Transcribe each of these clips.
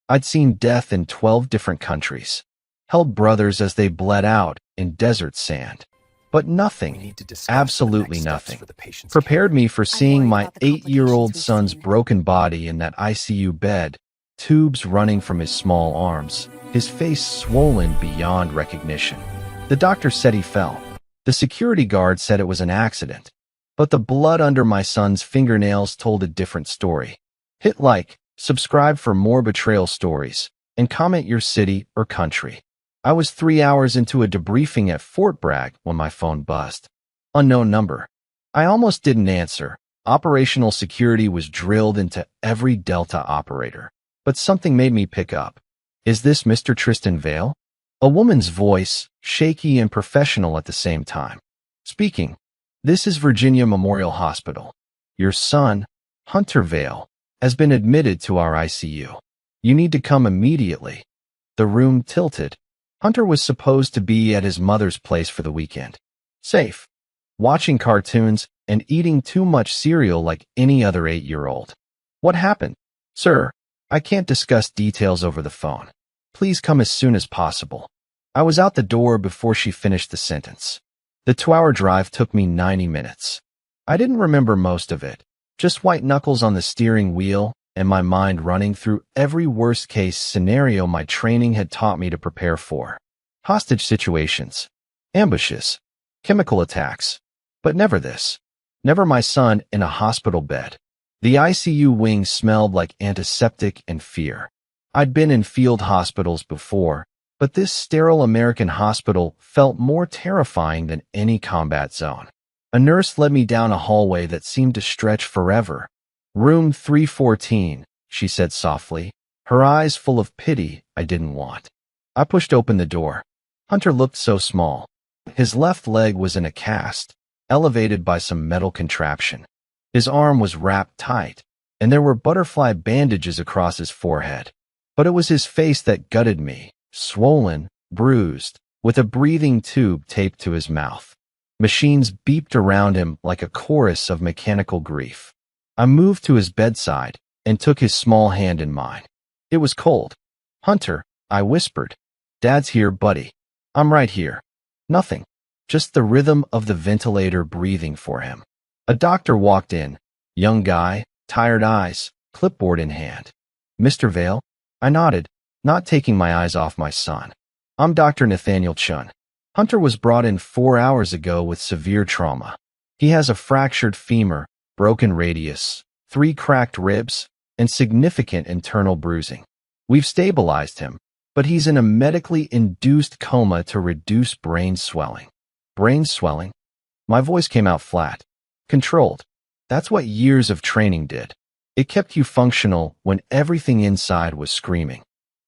I'd seen death in 12 different countries, held brothers as they bled out in desert sand. But nothing, absolutely nothing, prepared me for seeing my 8-year-old son's broken body in that ICU bed, tubes running from his small arms, his face swollen beyond recognition. The doctor said he fell. The security guard said it was an accident. But the blood under my son's fingernails told a different story. Hit like, subscribe for more betrayal stories, and comment your city or country. I was 3 hours into a debriefing at Fort Bragg when my phone buzzed. Unknown number. I almost didn't answer. Operational security was drilled into every Delta operator. But something made me pick up. Is this Mr. Tristan Vale? A woman's voice, shaky and professional at the same time. Speaking. This is Virginia Memorial Hospital. Your son, Hunter Vale, has been admitted to our ICU. You need to come immediately. The room tilted. Hunter was supposed to be at his mother's place for the weekend. Safe. Watching cartoons and eating too much cereal like any other 8-year-old. What happened? Sir, I can't discuss details over the phone. Please come as soon as possible. I was out the door before she finished the sentence. The 2-hour drive took me 90 minutes. I didn't remember most of it, just white knuckles on the steering wheel and my mind running through every worst-case scenario my training had taught me to prepare for. Hostage situations, ambushes, chemical attacks, but never this. Never my son in a hospital bed. The ICU wing smelled like antiseptic and fear. I'd been in field hospitals before, but this sterile American hospital felt more terrifying than any combat zone. A nurse led me down a hallway that seemed to stretch forever. Room 314, she said softly, her eyes full of pity I didn't want. I pushed open the door. Hunter looked so small. His left leg was in a cast, elevated by some metal contraption. His arm was wrapped tight, and there were butterfly bandages across his forehead. But it was his face that gutted me. Swollen, bruised, with a breathing tube taped to his mouth. Machines beeped around him like a chorus of mechanical grief. I moved to his bedside and took his small hand in mine. It was cold. Hunter, I whispered. Dad's here, buddy. I'm right here. Nothing. Just the rhythm of the ventilator breathing for him. A doctor walked in. Young guy, tired eyes, clipboard in hand. Mr. Vale? I nodded, not taking my eyes off my son. I'm Dr. Nathaniel Chun. Hunter was brought in 4 hours ago with severe trauma. He has a fractured femur, broken radius, 3 cracked ribs, and significant internal bruising. We've stabilized him, but he's in a medically induced coma to reduce brain swelling. Brain swelling? My voice came out flat. Controlled. That's what years of training did. It kept you functional when everything inside was screaming.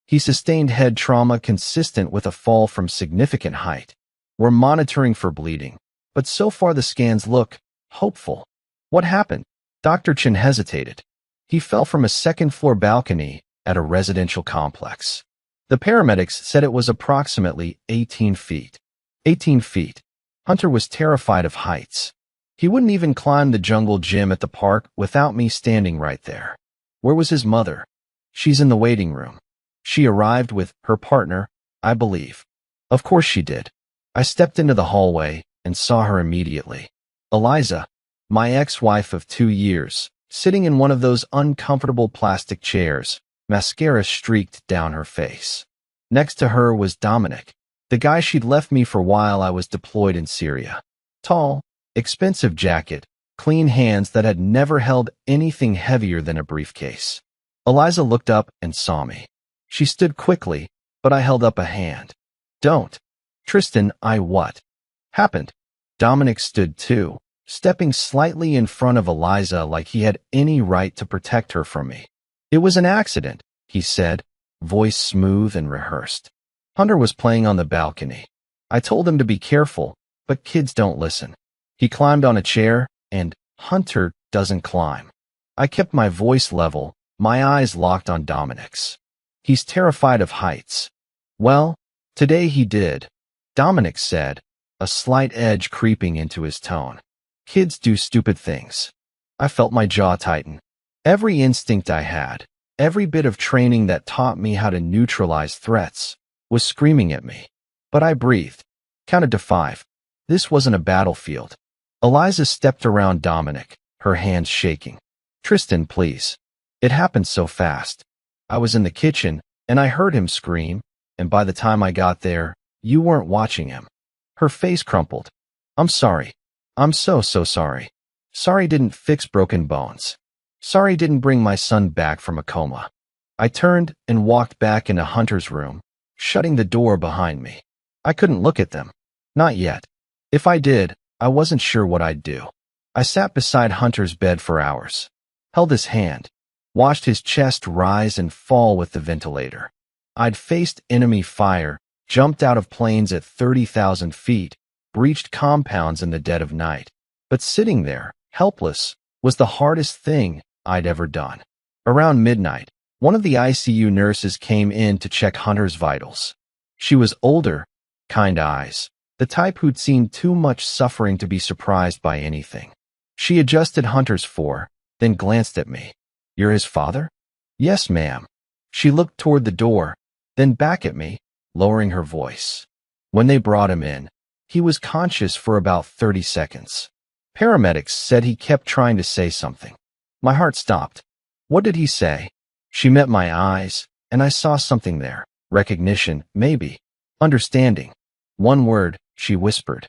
He sustained head trauma consistent with a fall from significant height. We're monitoring for bleeding, but so far the scans look hopeful. What happened? Dr. Chin hesitated. He fell from a second-floor balcony at a residential complex. The paramedics said it was approximately 18 feet. 18 feet. Hunter was terrified of heights. He wouldn't even climb the jungle gym at the park without me standing right there. Where was his mother? She's in the waiting room. She arrived with her partner, I believe. Of course she did. I stepped into the hallway and saw her immediately. Eliza, my ex-wife of 2 years, sitting in one of those uncomfortable plastic chairs, mascara streaked down her face. Next to her was Dominic, the guy she'd left me for while I was deployed in Syria. Tall, expensive jacket, clean hands that had never held anything heavier than a briefcase. Eliza looked up and saw me. She stood quickly, but I held up a hand. Don't. Tristan, what? Happened? Dominic stood too, stepping slightly in front of Eliza like he had any right to protect her from me. It was an accident, he said, voice smooth and rehearsed. Hunter was playing on the balcony. I told him to be careful, but kids don't listen. He climbed on a chair, and Hunter doesn't climb. I kept my voice level, my eyes locked on Dominic's. He's terrified of heights. Well, today he did, Dominic said, a slight edge creeping into his tone. Kids do stupid things. I felt my jaw tighten. Every instinct I had, Every bit of training that taught me how to neutralize threats was screaming at me. But I breathed, counted to 5. This wasn't a battlefield. Eliza stepped around Dominic, her hands shaking. "Tristan, please." It happened so fast. I was in the kitchen, and I heard him scream, and by the time I got there, you weren't watching him. Her face crumpled. "I'm sorry. I'm so sorry. Sorry didn't fix broken bones. Sorry didn't bring my son back from a coma." I turned and walked back into Hunter's room, shutting the door behind me. I couldn't look at them. Not yet. If I did, I wasn't sure what I'd do. I sat beside Hunter's bed for hours, held his hand, watched his chest rise and fall with the ventilator. I'd faced enemy fire, jumped out of planes at 30,000 feet, breached compounds in the dead of night. But sitting there, helpless, was the hardest thing I'd ever done. Around midnight, one of the ICU nurses came in to check Hunter's vitals. She was older, kind eyes, the type who'd seen too much suffering to be surprised by anything. She adjusted Hunter's then glanced at me. "You're his father?" "Yes, ma'am." She looked toward the door, then back at me, lowering her voice. When they brought him in, he was conscious for about 30 seconds. Paramedics said he kept trying to say something. My heart stopped. What did he say? She met my eyes, and I saw something there. Recognition, maybe. Understanding. One word, she whispered.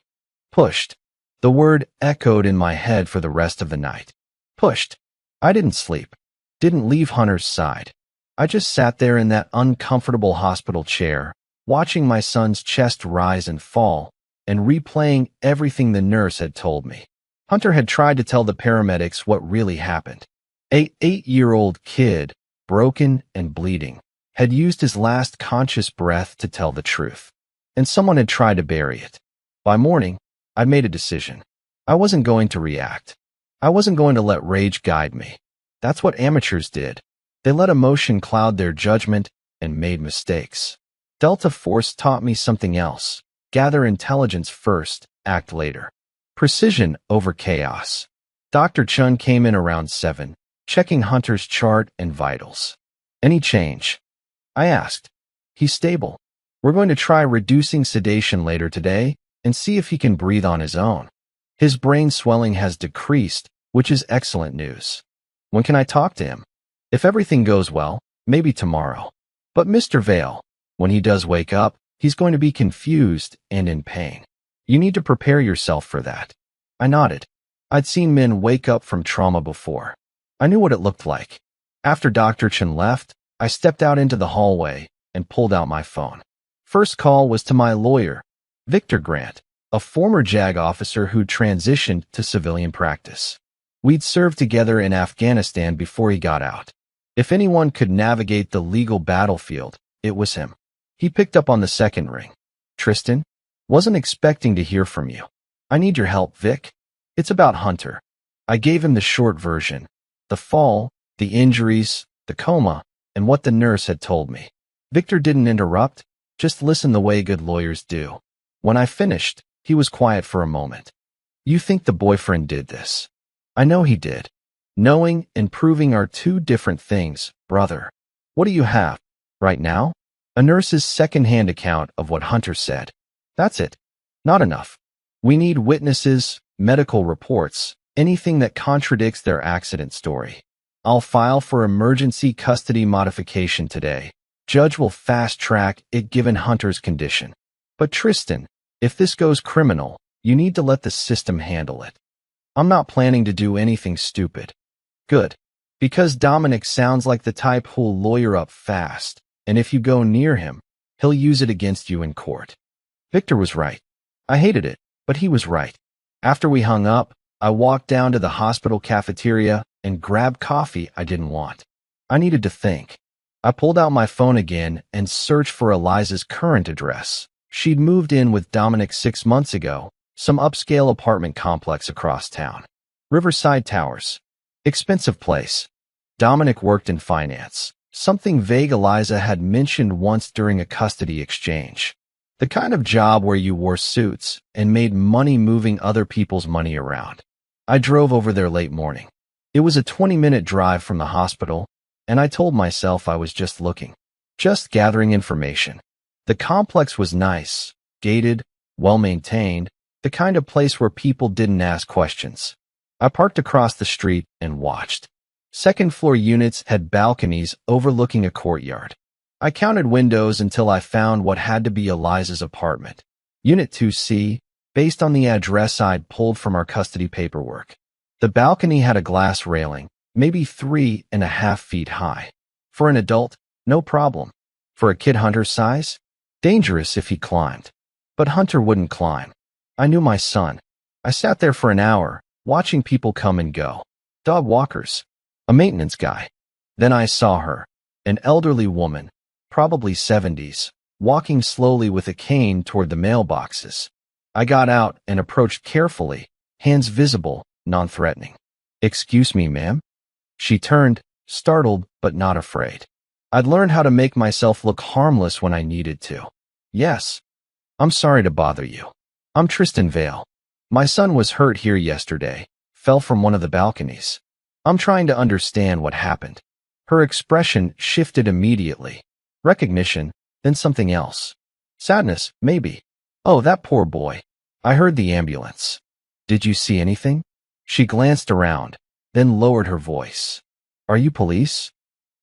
Pushed. The word echoed in my head for the rest of the night. Pushed. I didn't sleep. Didn't leave Hunter's side. I just sat there in that uncomfortable hospital chair, watching my son's chest rise and fall, and replaying everything the nurse had told me. Hunter had tried to tell the paramedics what really happened. An 8-year-old kid, broken and bleeding, had used his last conscious breath to tell the truth. And someone had tried to bury it. By morning, I'd made a decision. I wasn't going to react. I wasn't going to let rage guide me. That's what amateurs did. They let emotion cloud their judgment and made mistakes. Delta Force taught me something else. Gather intelligence first, act later. Precision over chaos. Dr. Chun came in around 7, checking Hunter's chart and vitals. Any change? I asked. He's stable. We're going to try reducing sedation later today and see if he can breathe on his own. His brain swelling has decreased, which is excellent news. When can I talk to him? If everything goes well, maybe tomorrow. But Mr. Vale, when he does wake up, he's going to be confused and in pain. You need to prepare yourself for that. I nodded. I'd seen men wake up from trauma before. I knew what it looked like. After Dr. Chen left, I stepped out into the hallway and pulled out my phone. First call was to my lawyer, Victor Grant, a former JAG officer who transitioned to civilian practice. We'd served together in Afghanistan before he got out. If anyone could navigate the legal battlefield, it was him. He picked up on the second ring. Tristan, wasn't expecting to hear from you. I need your help, Vic. It's about Hunter. I gave him the short version. The fall, the injuries, the coma, and what the nurse had told me. Victor didn't interrupt, just listen the way good lawyers do. When I finished, he was quiet for a moment. You think the boyfriend did this? I know he did. Knowing and proving are two different things, brother. What do you have? Right now? A nurse's second-hand account of what Hunter said. That's it. Not enough. We need witnesses, medical reports, anything that contradicts their accident story. I'll file for emergency custody modification today. Judge will fast-track it given Hunter's condition. But Tristan, if this goes criminal, you need to let the system handle it. I'm not planning to do anything stupid. Good. Because Dominic sounds like the type who'll lawyer up fast, and if you go near him, he'll use it against you in court. Victor was right. I hated it, but he was right. After we hung up, I walked down to the hospital cafeteria and grabbed coffee I didn't want. I needed to think. I pulled out my phone again and searched for Eliza's current address. She'd moved in with Dominic 6 months ago, some upscale apartment complex across town. Riverside Towers. Expensive place. Dominic worked in finance, something vague Eliza had mentioned once during a custody exchange. The kind of job where you wore suits and made money moving other people's money around. I drove over there late morning. It was a 20-minute drive from the hospital, and I told myself I was just looking, just gathering information. The complex was nice, gated, well-maintained, the kind of place where people didn't ask questions. I parked across the street and watched. Second-floor units had balconies overlooking a courtyard. I counted windows until I found what had to be Eliza's apartment. Unit 2C, based on the address I'd pulled from our custody paperwork. The balcony had a glass railing, maybe 3.5 feet high. For an adult, no problem. For a kid Hunter's size, dangerous if he climbed. But Hunter wouldn't climb. I knew my son. I sat there for an hour, watching people come and go. Dog walkers. A maintenance guy. Then I saw her, an elderly woman, probably 70s, walking slowly with a cane toward the mailboxes. I got out and approached carefully, hands visible, non-threatening. "Excuse me, ma'am?" She turned, startled but not afraid. I'd learned how to make myself look harmless when I needed to. "Yes. I'm sorry to bother you. I'm Tristan Vale. My son was hurt here yesterday, fell from one of the balconies. I'm trying to understand what happened." Her expression shifted immediately. Recognition, then something else. Sadness, maybe. "Oh, that poor boy. I heard the ambulance. Did you see anything?" She glanced around, then lowered her voice. "Are you police?"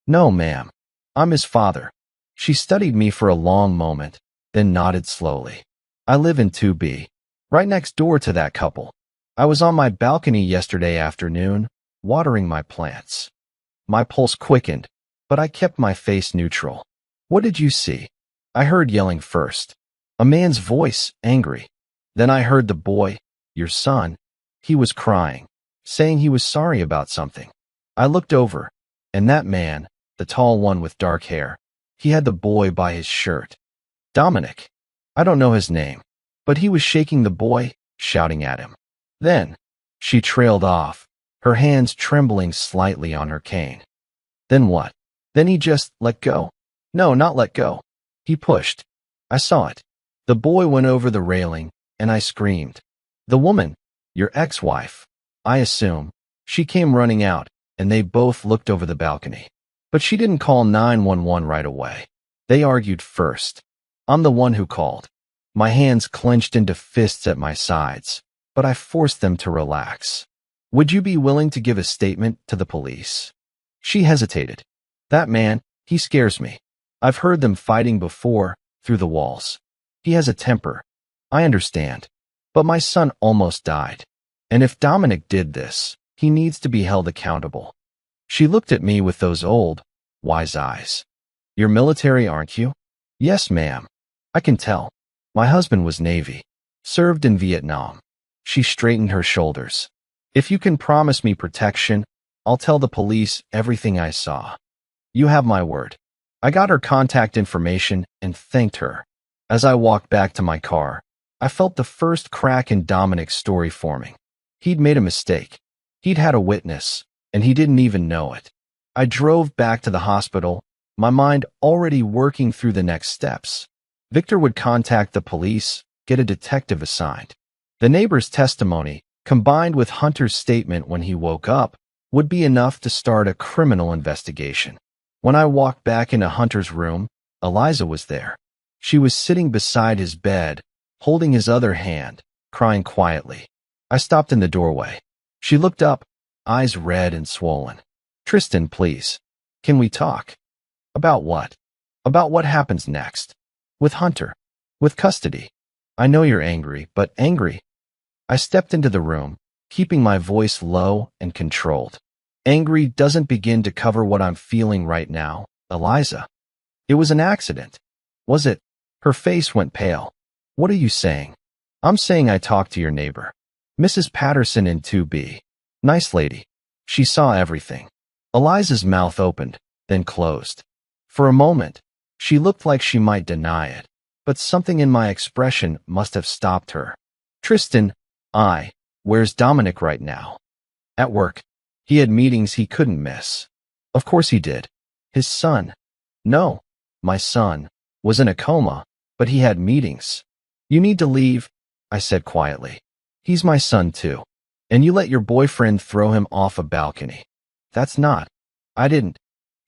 "No, ma'am. I'm his father." She studied me for a long moment, then nodded slowly. "I live in 2B, right next door to that couple. I was on my balcony yesterday afternoon, watering my plants." My pulse quickened, but I kept my face neutral. "What did you see?" I heard yelling first. A man's voice, angry. Then I heard the boy, "Your son." He was crying, saying he was sorry about something. I looked over, and that man, the tall one with dark hair, he had the boy by his shirt. Dominic. I don't know his name, but he was shaking the boy, shouting at him. Then, she trailed off, her hands trembling slightly on her cane. Then what? Then he just let go. No, not let go. He pushed. I saw it. The boy went over the railing, and I screamed. The woman, your ex-wife, I assume, she came running out, and they both looked over the balcony. But she didn't call 911 right away. They argued first. I'm the one who called. My hands clenched into fists at my sides, but I forced them to relax. Would you be willing to give a statement to the police? She hesitated. That man, he scares me. I've heard them fighting before, through the walls. He has a temper. I understand. But my son almost died. And if Dominic did this, he needs to be held accountable. She looked at me with those old, wise eyes. You're military, aren't you? Yes, ma'am. I can tell. My husband was Navy. Served in Vietnam. She straightened her shoulders. If you can promise me protection, I'll tell the police everything I saw. You have my word. I got her contact information and thanked her. As I walked back to my car, I felt the first crack in Dominic's story forming. He'd made a mistake. He'd had a witness, and he didn't even know it. I drove back to the hospital, my mind already working through the next steps. Victor would contact the police, get a detective assigned. The neighbor's testimony, combined with Hunter's statement when he woke up, would be enough to start a criminal investigation. When I walked back into Hunter's room, Eliza was there. She was sitting beside his bed, holding his other hand, crying quietly. I stopped in the doorway. She looked up, eyes red and swollen. Tristan, please. Can we talk? About what? About what happens next. With Hunter. With custody. I know you're angry, but angry. I stepped into the room, keeping my voice low and controlled. Angry doesn't begin to cover what I'm feeling right now, Eliza. It was an accident. Was it? Her face went pale. What are you saying? I'm saying I talked to your neighbor. Mrs. Patterson in 2B. Nice lady. She saw everything. Eliza's mouth opened, then closed. For a moment, she looked like she might deny it, but something in my expression must have stopped her. Tristan, where's Dominic right now? At work. He had meetings he couldn't miss. Of course he did. His son. No, my son was in a coma, but he had meetings. You need to leave, I said quietly. He's my son too. And you let your boyfriend throw him off a balcony. That's not. I didn't.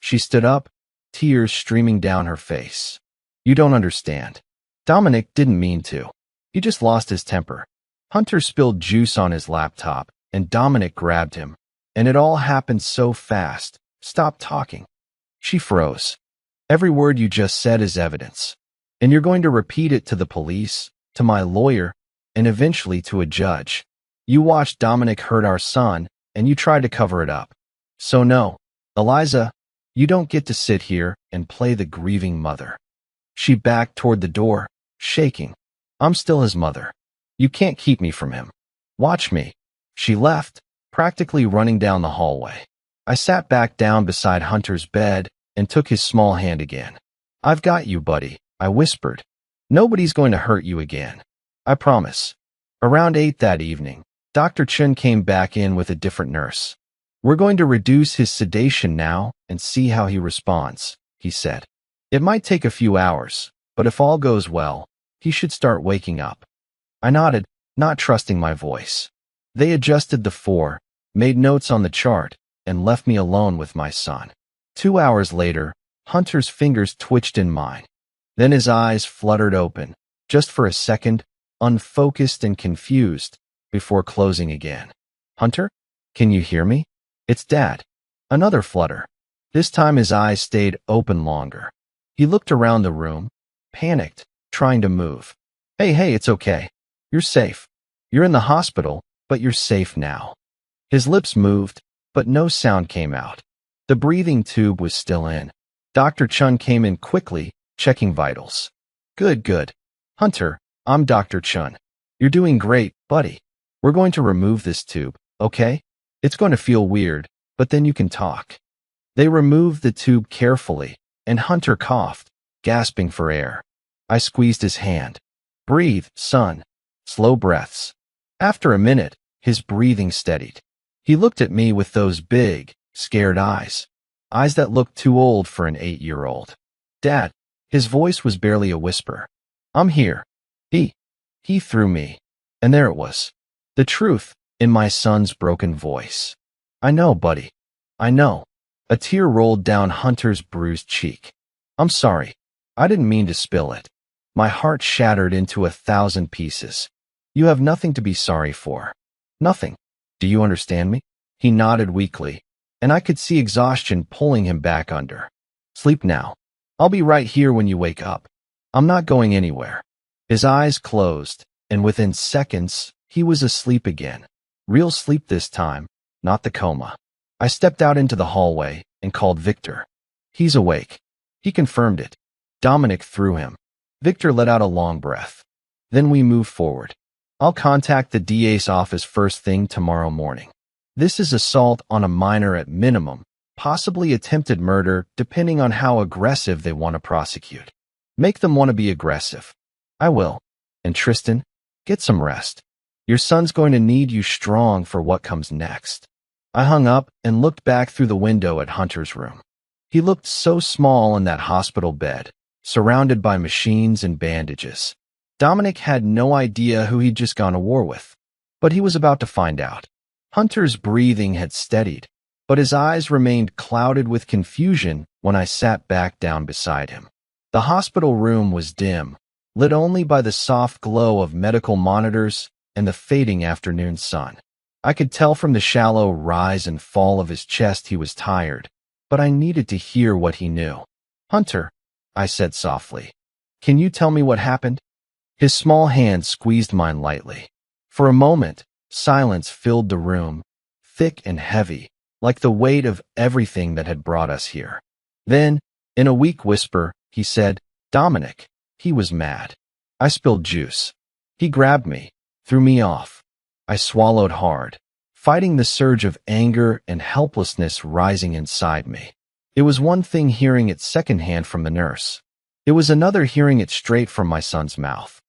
She stood up, tears streaming down her face. You don't understand. Dominic didn't mean to. He just lost his temper. Hunter spilled juice on his laptop, and Dominic grabbed him. And it all happened so fast. Stop talking. She froze. Every word you just said is evidence. And you're going to repeat it to the police, to my lawyer, and eventually to a judge. You watched Dominic hurt our son, and you tried to cover it up. So no, Eliza, you don't get to sit here and play the grieving mother. She backed toward the door, shaking. I'm still his mother. You can't keep me from him. Watch me. She left, practically running down the hallway. I sat back down beside Hunter's bed and took his small hand again. I've got you, buddy, I whispered. Nobody's going to hurt you again. I promise. Around 8 that evening, Dr. Chun came back in with a different nurse. We're going to reduce his sedation now and see how he responds, he said. It might take a few hours, but if all goes well, he should start waking up. I nodded, not trusting my voice. They adjusted the 4, made notes on the chart, and left me alone with my son. 2 hours later, Hunter's fingers twitched in mine. Then his eyes fluttered open, just for a second, unfocused and confused, before closing again. Hunter? Can you hear me? It's Dad. Another flutter. This time his eyes stayed open longer. He looked around the room, panicked, trying to move. Hey, it's okay. You're safe. You're in the hospital, but you're safe now. His lips moved, but no sound came out. The breathing tube was still in. Dr. Chun came in quickly, checking vitals. Good. Hunter, I'm Dr. Chun. You're doing great, buddy. We're going to remove this tube, okay? It's going to feel weird, but then you can talk. They removed the tube carefully, and Hunter coughed, gasping for air. I squeezed his hand. Breathe, son. Slow breaths. After a minute, his breathing steadied. He looked at me with those big, scared eyes. Eyes that looked too old for an 8-year-old. Dad, his voice was barely a whisper. I'm here. He threw me. And there it was. The truth, in my son's broken voice. I know, buddy. I know. A tear rolled down Hunter's bruised cheek. I'm sorry. I didn't mean to spill it. My heart shattered into 1,000 pieces. You have nothing to be sorry for. Nothing. Do you understand me? He nodded weakly, and I could see exhaustion pulling him back under. Sleep now. I'll be right here when you wake up. I'm not going anywhere. His eyes closed, and within seconds, he was asleep again. Real sleep this time, not the coma. I stepped out into the hallway and called Victor. He's awake. He confirmed it. Dominic threw him. Victor let out a long breath. Then we moved forward. I'll contact the DA's office first thing tomorrow morning. This is assault on a minor at minimum, possibly attempted murder depending on how aggressive they want to prosecute. Make them want to be aggressive. I will. And Tristan, get some rest. Your son's going to need you strong for what comes next. I hung up and looked back through the window at Hunter's room. He looked so small in that hospital bed, surrounded by machines and bandages. Dominic had no idea who he'd just gone to war with, but he was about to find out. Hunter's breathing had steadied, but his eyes remained clouded with confusion when I sat back down beside him. The hospital room was dim, lit only by the soft glow of medical monitors and the fading afternoon sun. I could tell from the shallow rise and fall of his chest he was tired, but I needed to hear what he knew. Hunter, I said softly, can you tell me what happened? His small hand squeezed mine lightly. For a moment, silence filled the room, thick and heavy, like the weight of everything that had brought us here. Then, in a weak whisper, he said, Dominic. He was mad. I spilled juice. He grabbed me, threw me off. I swallowed hard, fighting the surge of anger and helplessness rising inside me. It was one thing hearing it secondhand from the nurse. It was another hearing it straight from my son's mouth.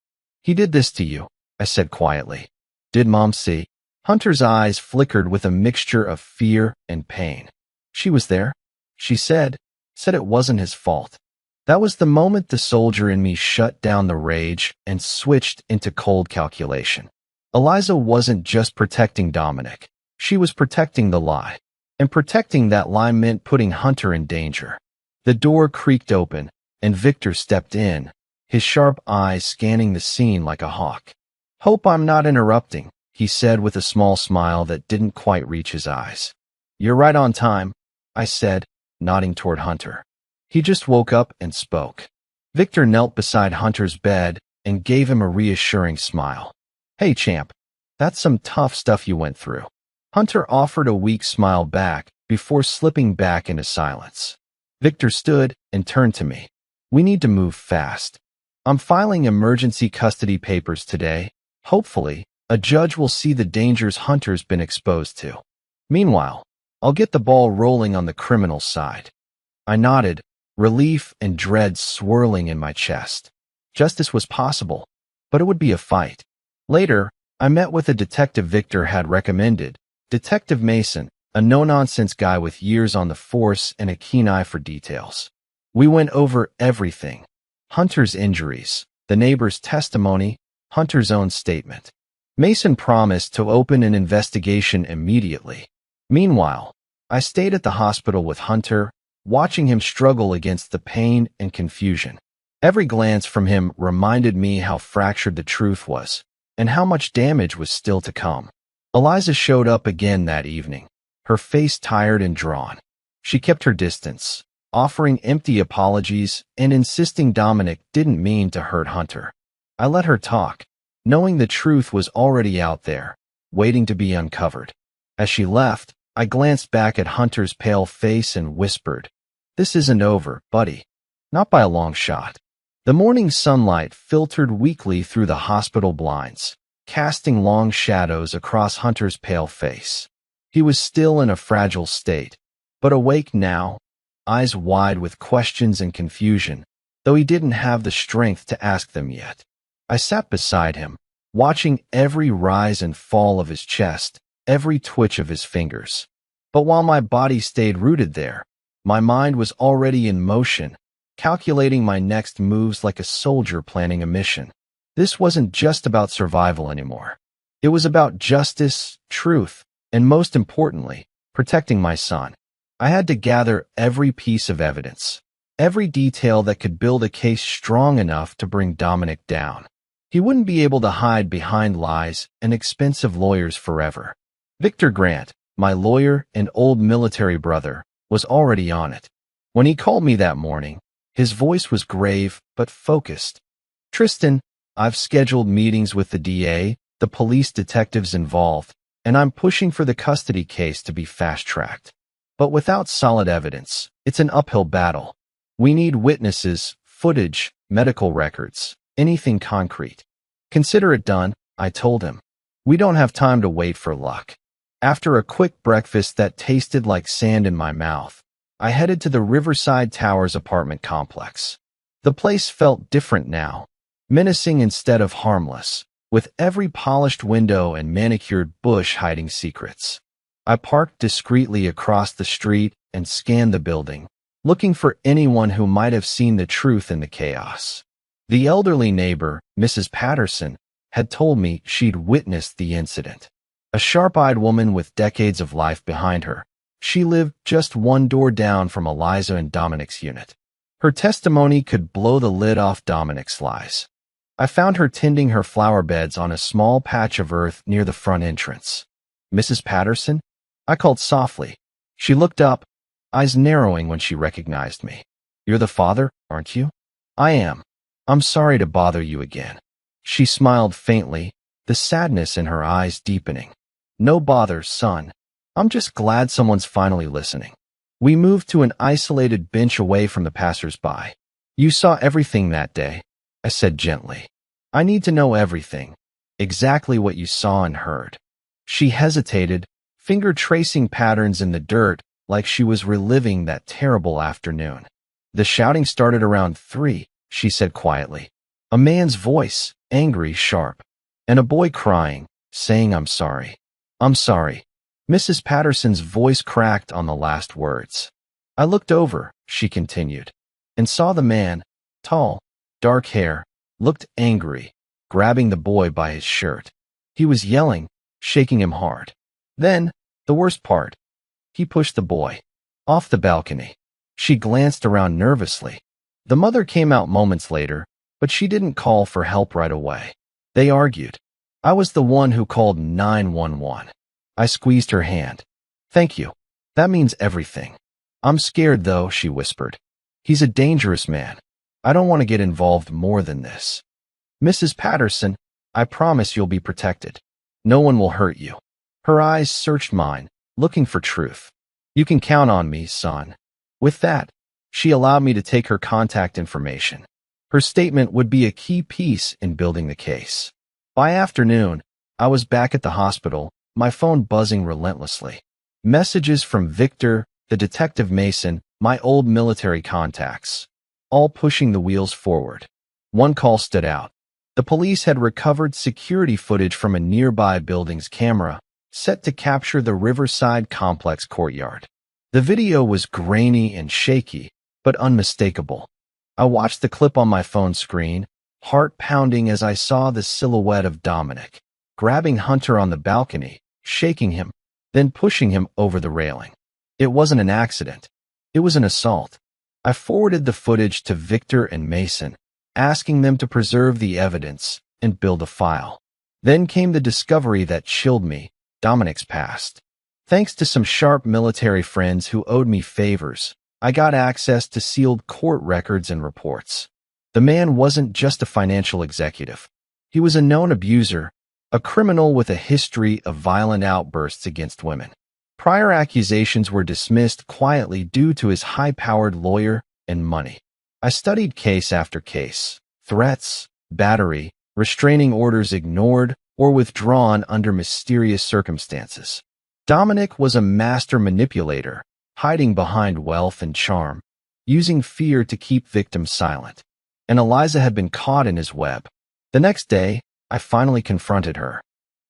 He did this to you, I said quietly. Did Mom see? Hunter's eyes flickered with a mixture of fear and pain. She was there. She said it wasn't his fault. That was the moment the soldier in me shut down the rage and switched into cold calculation. Eliza wasn't just protecting Dominic. She was protecting the lie. and protecting that lie meant putting Hunter in danger. The door creaked open, and Victor stepped in, his sharp eyes scanning the scene like a hawk. "Hope I'm not interrupting," he said with a small smile that didn't quite reach his eyes. "You're right on time," I said, nodding toward Hunter. He just woke up and spoke. Victor knelt beside Hunter's bed and gave him a reassuring smile. "Hey, champ, that's some tough stuff you went through." Hunter offered a weak smile back before slipping back into silence. Victor stood and turned to me. "We need to move fast. I'm filing emergency custody papers today. Hopefully, a judge will see the dangers Hunter's been exposed to. Meanwhile, I'll get the ball rolling on the criminal side." I nodded, relief and dread swirling in my chest. Justice was possible, but it would be a fight. Later, I met with a detective Victor had recommended, Detective Mason, a no-nonsense guy with years on the force and a keen eye for details. We went over everything: Hunter's injuries, the neighbor's testimony, Hunter's own statement. Mason promised to open an investigation immediately. Meanwhile, I stayed at the hospital with Hunter, watching him struggle against the pain and confusion. Every glance from him reminded me how fractured the truth was, and how much damage was still to come. Eliza showed up again that evening, her face tired and drawn. She kept her distance, offering empty apologies and insisting Dominic didn't mean to hurt Hunter. I let her talk, knowing the truth was already out there, waiting to be uncovered. As she left, I glanced back at Hunter's pale face and whispered, "This isn't over, buddy." Not by a long shot. The morning sunlight filtered weakly through the hospital blinds, casting long shadows across Hunter's pale face. He was still in a fragile state, but awake now, eyes wide with questions and confusion, though he didn't have the strength to ask them yet. I sat beside him, watching every rise and fall of his chest, every twitch of his fingers. But while my body stayed rooted there, my mind was already in motion, calculating my next moves like a soldier planning a mission. This wasn't just about survival anymore. It was about justice, truth, and most importantly, protecting my son. I had to gather every piece of evidence, every detail that could build a case strong enough to bring Dominic down. He wouldn't be able to hide behind lies and expensive lawyers forever. Victor Grant, my lawyer and old military brother, was already on it. When he called me that morning, his voice was grave but focused. "Tristan, I've scheduled meetings with the DA, the police detectives involved, and I'm pushing for the custody case to be fast-tracked. But without solid evidence, it's an uphill battle. We need witnesses, footage, medical records, anything concrete." "Consider it done," I told him. "We don't have time to wait for luck." After a quick breakfast that tasted like sand in my mouth, I headed to the Riverside Towers apartment complex. The place felt different now, menacing instead of harmless, with every polished window and manicured bush hiding secrets. I parked discreetly across the street and scanned the building, looking for anyone who might have seen the truth in the chaos. The elderly neighbor, Mrs. Patterson, had told me she'd witnessed the incident. A sharp-eyed woman with decades of life behind her, she lived just one door down from Eliza and Dominic's unit. Her testimony could blow the lid off Dominic's lies. I found her tending her flower beds on a small patch of earth near the front entrance. "Mrs. Patterson?" I called softly. She looked up, eyes narrowing when she recognized me. "You're the father, aren't you?" "I am. I'm sorry to bother you again." She smiled faintly, the sadness in her eyes deepening. "No bother, son. I'm just glad someone's finally listening." We moved to an isolated bench away from the passers-by. "You saw everything that day," I said gently. "I need to know everything, exactly what you saw and heard." She hesitated, finger tracing patterns in the dirt like she was reliving that terrible afternoon. "The shouting started around 3, she said quietly. "A man's voice, angry, sharp, and a boy crying, saying I'm sorry. I'm sorry." Mrs. Patterson's voice cracked on the last words. "I looked over," she continued, "and saw the man, tall, dark hair, looked angry, grabbing the boy by his shirt. He was yelling, shaking him hard. Then, the worst part, He pushed the boy off the balcony. She glanced around nervously. The mother came out moments later, but she didn't call for help right away. They argued. I was the one who called 911. I squeezed her hand. Thank you. That means everything. I'm scared though, she whispered. He's a dangerous man. I don't want to get involved more than this. Mrs. Patterson, I promise you'll be protected. No one will hurt you. Her eyes searched mine, looking for truth. You can count on me, son. With that, she allowed me to take her contact information. Her statement would be a key piece in building the case. By afternoon, I was back at the hospital, my phone buzzing relentlessly. Messages from Victor, the detective Mason, my old military contacts, all pushing the wheels forward. One call stood out. The police had recovered security footage from a nearby building's camera, set to capture the Riverside Complex courtyard. The video was grainy and shaky, but unmistakable. I watched the clip on my phone screen, heart pounding as I saw the silhouette of Dominic, grabbing Hunter on the balcony, shaking him, then pushing him over the railing. It wasn't an accident. It was an assault. I forwarded the footage to Victor and Mason, asking them to preserve the evidence and build a file. Then came the discovery that chilled me, Dominic's past. Thanks to some sharp military friends who owed me favors, I got access to sealed court records and reports. The man wasn't just a financial executive. He was a known abuser, a criminal with a history of violent outbursts against women. Prior accusations were dismissed quietly due to his high-powered lawyer and money. I studied case after case, threats, battery, restraining orders ignored or withdrawn under mysterious circumstances. Dominic was a master manipulator, hiding behind wealth and charm, using fear to keep victims silent. And Eliza had been caught in his web. The next day, I finally confronted her.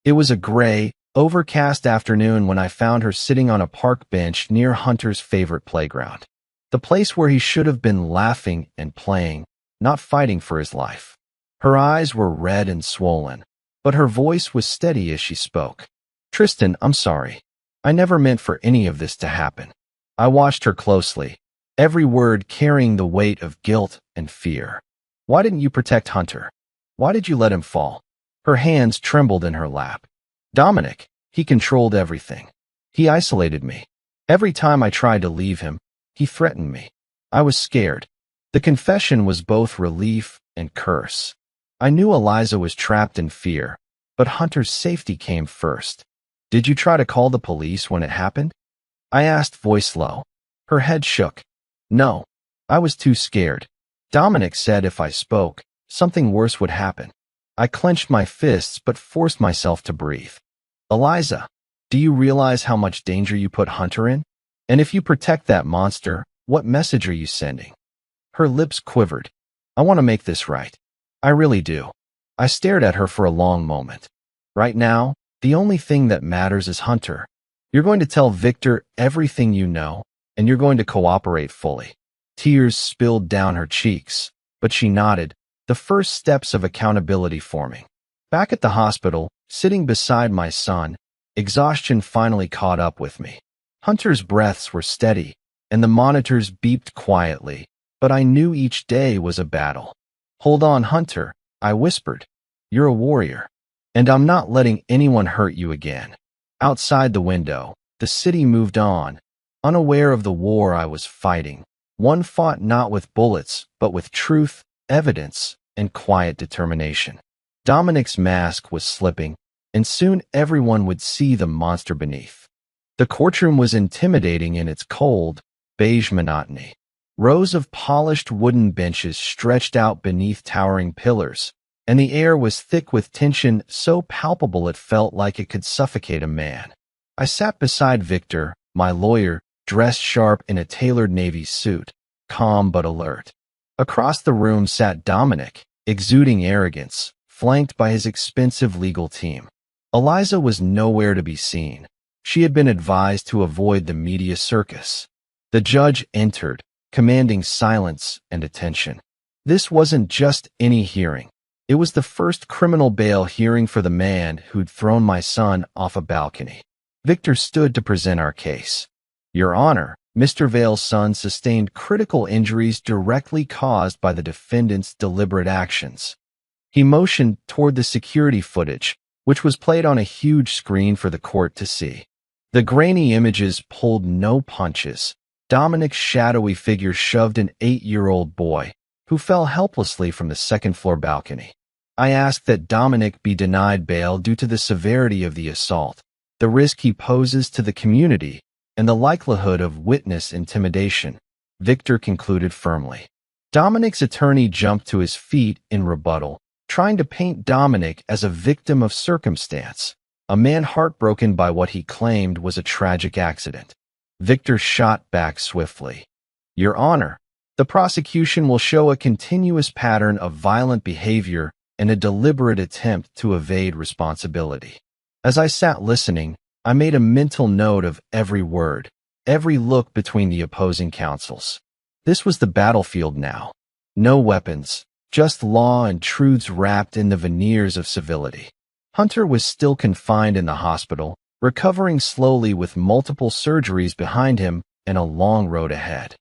It was a gray, overcast afternoon when I found her sitting on a park bench near Hunter's favorite playground. The place where he should have been laughing and playing, not fighting for his life. Her eyes were red and swollen, but her voice was steady as she spoke. Tristan, I'm sorry. I never meant for any of this to happen. I watched her closely, every word carrying the weight of guilt and fear. Why didn't you protect Hunter? Why did you let him fall? Her hands trembled in her lap. Dominic, he controlled everything. He isolated me. Every time I tried to leave him, he threatened me. I was scared. The confession was both relief and curse. I knew Eliza was trapped in fear, but Hunter's safety came first. Did you try to call the police when it happened? I asked, voice low. Her head shook. No, I was too scared. Dominic said if I spoke, something worse would happen. I clenched my fists but forced myself to breathe. Eliza, do you realize how much danger you put Hunter in? And if you protect that monster, what message are you sending? Her lips quivered. I want to make this right. I really do. I stared at her for a long moment. Right now, the only thing that matters is Hunter. You're going to tell Victor everything you know, and you're going to cooperate fully. Tears spilled down her cheeks, but she nodded, the first steps of accountability forming. Back at the hospital, sitting beside my son, exhaustion finally caught up with me. Hunter's breaths were steady, and the monitors beeped quietly, but I knew each day was a battle. Hold on, Hunter, I whispered. You're a warrior, and I'm not letting anyone hurt you again. Outside the window, the city moved on, unaware of the war I was fighting. One fought not with bullets, but with truth, evidence, and quiet determination. Dominic's mask was slipping, and soon everyone would see the monster beneath. The courtroom was intimidating in its cold, beige monotony. Rows of polished wooden benches stretched out beneath towering pillars, and the air was thick with tension so palpable it felt like it could suffocate a man. I sat beside Victor, my lawyer, dressed sharp in a tailored navy suit, calm but alert. Across the room sat Dominic, exuding arrogance, flanked by his expensive legal team. Eliza was nowhere to be seen. She had been advised to avoid the media circus. The judge entered, commanding silence and attention. This wasn't just any hearing. It was the first criminal bail hearing for the man who'd thrown my son off a balcony. Victor stood to present our case. Your Honor, Mr. Vale's son sustained critical injuries directly caused by the defendant's deliberate actions. He motioned toward the security footage, which was played on a huge screen for the court to see. The grainy images pulled no punches. Dominic's shadowy figure shoved an 8-year-old boy, who fell helplessly from the second-floor balcony. I asked that Dominic be denied bail due to the severity of the assault, the risk he poses to the community, and the likelihood of witness intimidation. Victor concluded firmly. Dominic's attorney jumped to his feet in rebuttal, trying to paint Dominic as a victim of circumstance, a man heartbroken by what he claimed was a tragic accident. Victor shot back swiftly. Your Honor, the prosecution will show a continuous pattern of violent behavior and a deliberate attempt to evade responsibility. As I sat listening, I made a mental note of every word, every look between the opposing counsels. This was the battlefield now. No weapons, just law and truths wrapped in the veneers of civility. Hunter was still confined in the hospital, recovering slowly with multiple surgeries behind him and a long road ahead.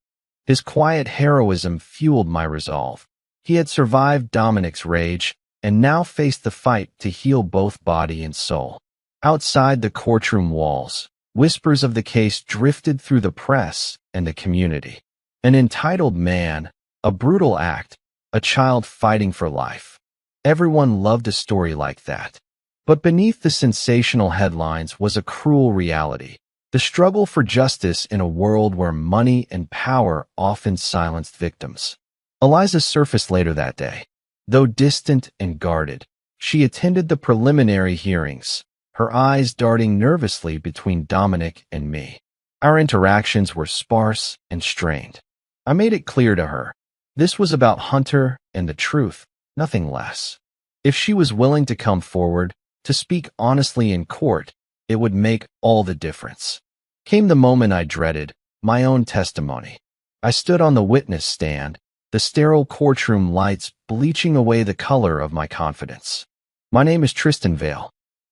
His quiet heroism fueled my resolve. He had survived Dominic's rage and now faced the fight to heal both body and soul. Outside the courtroom walls, whispers of the case drifted through the press and the community. An entitled man, a brutal act, a child fighting for life. Everyone loved a story like that. But beneath the sensational headlines was a cruel reality, the struggle for justice in a world where money and power often silenced victims. Eliza surfaced later that day. Though distant and guarded, she attended the preliminary hearings, her eyes darting nervously between Dominic and me. Our interactions were sparse and strained. I made it clear to her, this was about Hunter and the truth, nothing less. If she was willing to come forward, to speak honestly in court, it would make all the difference. Came the moment I dreaded, my own testimony. I stood on the witness stand, the sterile courtroom lights bleaching away the color of my confidence. My name is Tristan Vale.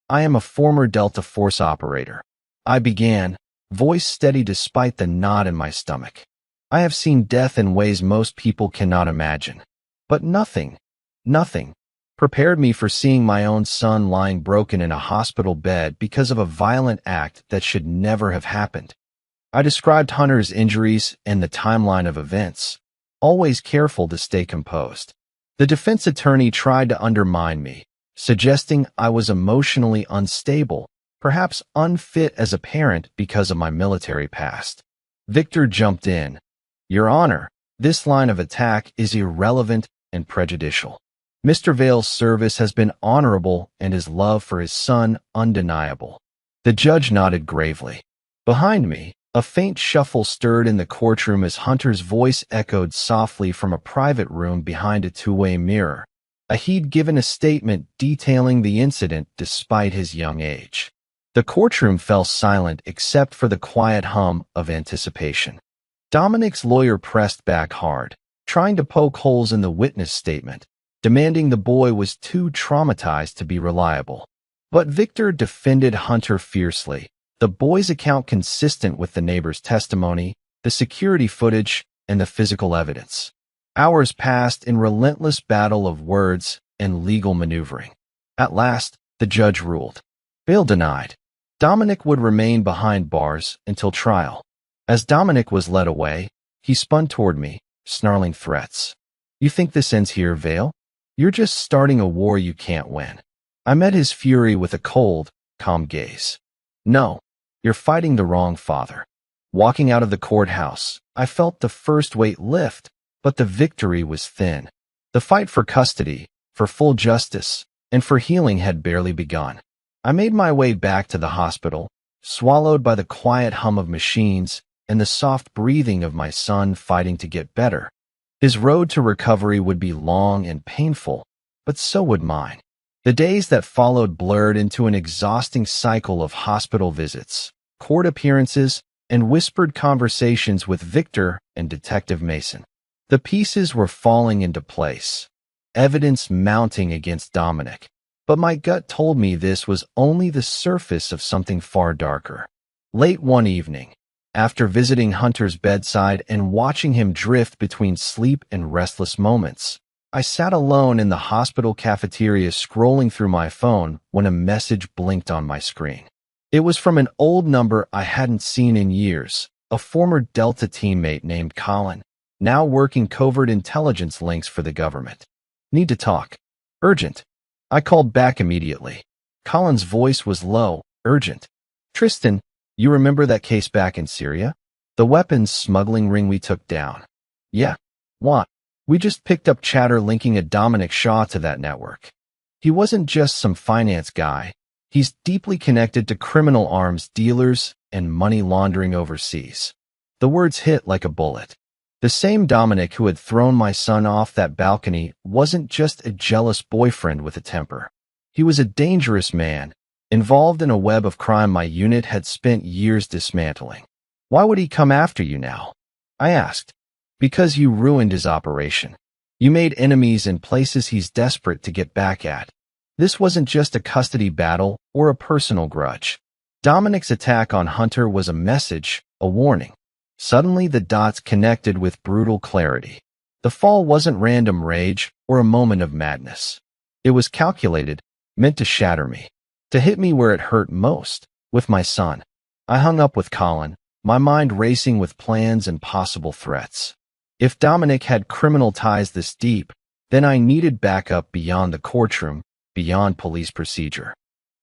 I am a former Delta Force operator. I began, voice steady despite the knot in my stomach. I have seen death in ways most people cannot imagine. But nothing prepared me for seeing my own son lying broken in a hospital bed because of a violent act that should never have happened. I described Hunter's injuries and the timeline of events, always careful to stay composed. The defense attorney tried to undermine me, suggesting I was emotionally unstable, perhaps unfit as a parent because of my military past. Victor jumped in. Your Honor, this line of attack is irrelevant and prejudicial. Mr. Vale's service has been honorable and his love for his son undeniable. The judge nodded gravely. Behind me, a faint shuffle stirred in the courtroom as Hunter's voice echoed softly from a private room behind a two-way mirror. He'd given a statement detailing the incident despite his young age. The courtroom fell silent except for the quiet hum of anticipation. Dominic's lawyer pressed back hard, trying to poke holes in the witness statement, demanding the boy was too traumatized to be reliable. But Victor defended Hunter fiercely, the boy's account consistent with the neighbor's testimony, the security footage, and the physical evidence. Hours passed in relentless battle of words and legal maneuvering. At last, the judge ruled. Bail denied. Dominic would remain behind bars until trial. As Dominic was led away, he spun toward me, snarling threats. You think this ends here, Vale? You're just starting a war you can't win. I met his fury with a cold, calm gaze. No, you're fighting the wrong father. Walking out of the courthouse, I felt the first weight lift, but the victory was thin. The fight for custody, for full justice, and for healing had barely begun. I made my way back to the hospital, swallowed by the quiet hum of machines and the soft breathing of my son fighting to get better. His road to recovery would be long and painful, but so would mine. The days that followed blurred into an exhausting cycle of hospital visits, court appearances, and whispered conversations with Victor and Detective Mason. The pieces were falling into place, evidence mounting against Dominic, but my gut told me this was only the surface of something far darker. Late one evening, After visiting Hunter's bedside and watching him drift between sleep and restless moments, I sat alone in the hospital cafeteria scrolling through my phone when a message blinked on my screen. It was from an old number I hadn't seen in years, a former Delta teammate named Colin, now working covert intelligence links for the government. Need to talk. Urgent. I called back immediately. Colin's voice was low, urgent. Tristan, you remember that case back in Syria? The weapons smuggling ring we took down. Yeah. What? We just picked up chatter linking a Dominic Shaw to that network. He wasn't just some finance guy. He's deeply connected to criminal arms dealers and money laundering overseas. The words hit like a bullet. The same Dominic who had thrown my son off that balcony wasn't just a jealous boyfriend with a temper. He was a dangerous man, involved in a web of crime my unit had spent years dismantling. Why would he come after you now? I asked. Because you ruined his operation. You made enemies in places he's desperate to get back at. This wasn't just a custody battle or a personal grudge. Dominic's attack on Hunter was a message, a warning. Suddenly the dots connected with brutal clarity. The fall wasn't random rage or a moment of madness. It was calculated, meant to shatter me, to hit me where it hurt most, with my son. I hung up with Colin, my mind racing with plans and possible threats. If Dominic had criminal ties this deep, then I needed backup beyond the courtroom, beyond police procedure.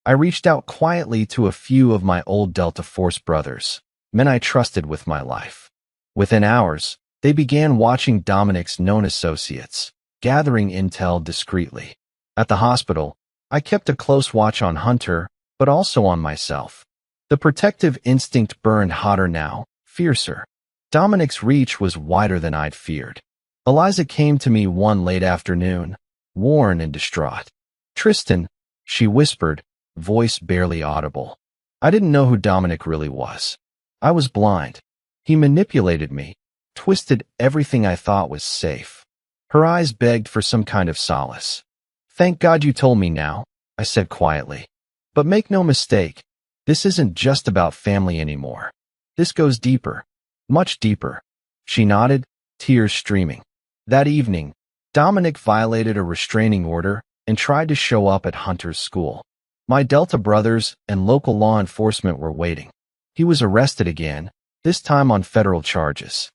I reached out quietly to a few of my old Delta Force brothers, men I trusted with my life. Within hours, they began watching Dominic's known associates, gathering intel discreetly. At the hospital, I kept a close watch on Hunter, but also on myself. The protective instinct burned hotter now, fiercer. Dominic's reach was wider than I'd feared. Eliza came to me one late afternoon, worn and distraught. Tristan, she whispered, voice barely audible. I didn't know who Dominic really was. I was blind. He manipulated me, twisted everything I thought was safe. Her eyes begged for some kind of solace. Thank God you told me now, I said quietly. But make no mistake, this isn't just about family anymore. This goes deeper. Much deeper. She nodded, tears streaming. That evening, Dominic violated a restraining order and tried to show up at Hunter's school. My Delta brothers and local law enforcement were waiting. He was arrested again, this time on federal charges.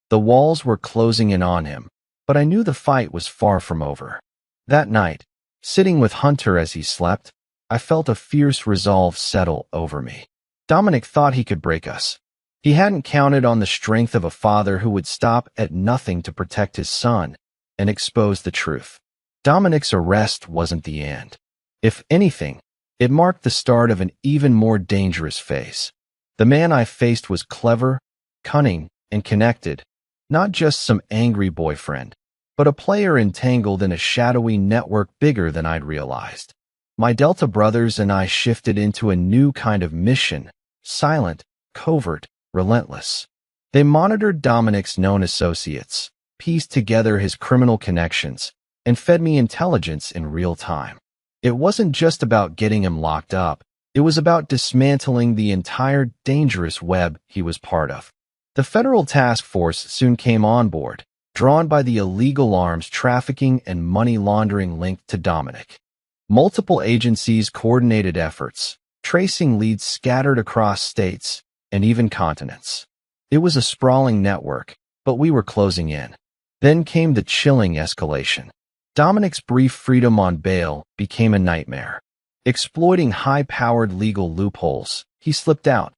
The walls were closing in on him, but I knew the fight was far from over. That night, sitting with Hunter as he slept, I felt a fierce resolve settle over me. Dominic thought he could break us. He hadn't counted on the strength of a father who would stop at nothing to protect his son and expose the truth. Dominic's arrest wasn't the end. If anything, it marked the start of an even more dangerous phase. The man I faced was clever, cunning, and connected, not just some angry boyfriend, but a player entangled in a shadowy network bigger than I'd realized. My Delta brothers and I shifted into a new kind of mission, silent, covert, relentless. They monitored Dominic's known associates, pieced together his criminal connections, and fed me intelligence in real time. It wasn't just about getting him locked up. It was about dismantling the entire dangerous web he was part of. The federal task force soon came on board, drawn by the illegal arms trafficking and money laundering linked to Dominic. Multiple agencies coordinated efforts, tracing leads scattered across states and even continents. It was a sprawling network, but we were closing in. Then came the chilling escalation. Dominic's brief freedom on bail became a nightmare. Exploiting high-powered legal loopholes, he slipped out,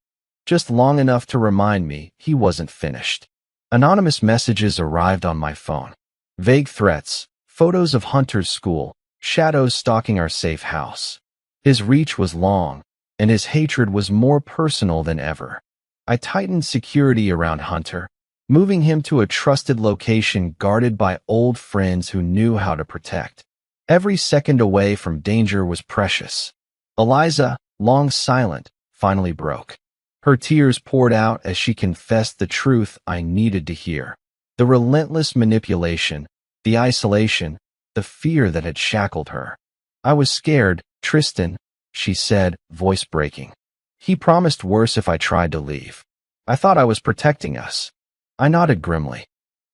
just long enough to remind me he wasn't finished. Anonymous messages arrived on my phone. Vague threats, photos of Hunter's school, shadows stalking our safe house. His reach was long, and his hatred was more personal than ever. I tightened security around Hunter, moving him to a trusted location guarded by old friends who knew how to protect. Every second away from danger was precious. Eliza, long silent, finally broke. Her tears poured out as she confessed the truth I needed to hear. The relentless manipulation, the isolation, the fear that had shackled her. I was scared, Tristan, she said, voice breaking. He promised worse if I tried to leave. I thought I was protecting us. I nodded grimly.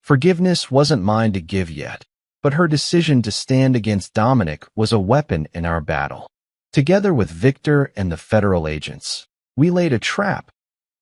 Forgiveness wasn't mine to give yet, but her decision to stand against Dominic was a weapon in our battle. Together with Victor and the federal agents, we laid a trap,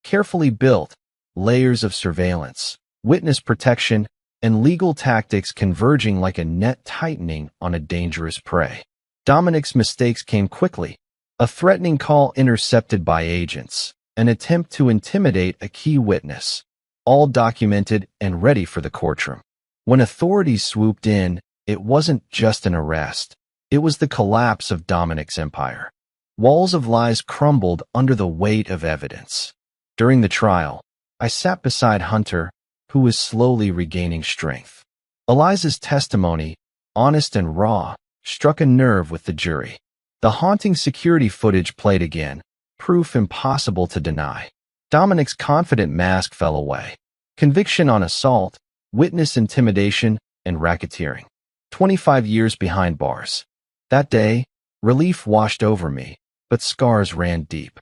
carefully built, layers of surveillance, witness protection, and legal tactics converging like a net tightening on a dangerous prey. Dominic's mistakes came quickly. A threatening call intercepted by agents, an attempt to intimidate a key witness, all documented and ready for the courtroom. When authorities swooped in, it wasn't just an arrest. It was the collapse of Dominic's empire. Walls of lies crumbled under the weight of evidence. During the trial, I sat beside Hunter, who was slowly regaining strength. Eliza's testimony, honest and raw, struck a nerve with the jury. The haunting security footage played again, proof impossible to deny. Dominic's confident mask fell away. Conviction on assault, witness intimidation, and racketeering. 25 years behind bars. That day, relief washed over me, but scars ran deep.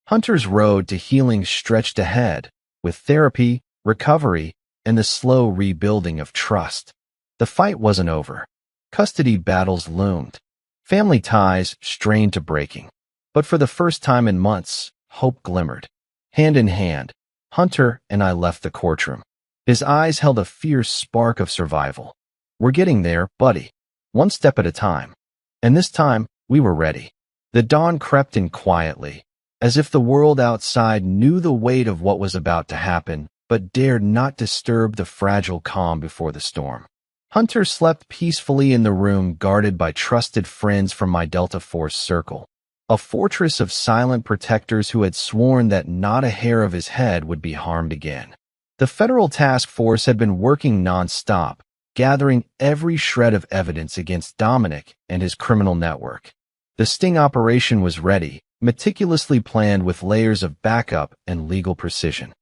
Hunter's road to healing stretched ahead, with therapy, recovery, and the slow rebuilding of trust. The fight wasn't over. Custody battles loomed. Family ties strained to breaking. But for the first time in months, hope glimmered. Hand in hand, Hunter and I left the courtroom. His eyes held a fierce spark of survival. We're getting there, buddy. One step at a time. And this time, we were ready. The dawn crept in quietly, as if the world outside knew the weight of what was about to happen, but dared not disturb the fragile calm before the storm. Hunter slept peacefully in the room guarded by trusted friends from my Delta Force circle, a fortress of silent protectors who had sworn that not a hair of his head would be harmed again. The federal task force had been working non-stop, gathering every shred of evidence against Dominic and his criminal network. The sting operation was ready, meticulously planned with layers of backup and legal precision.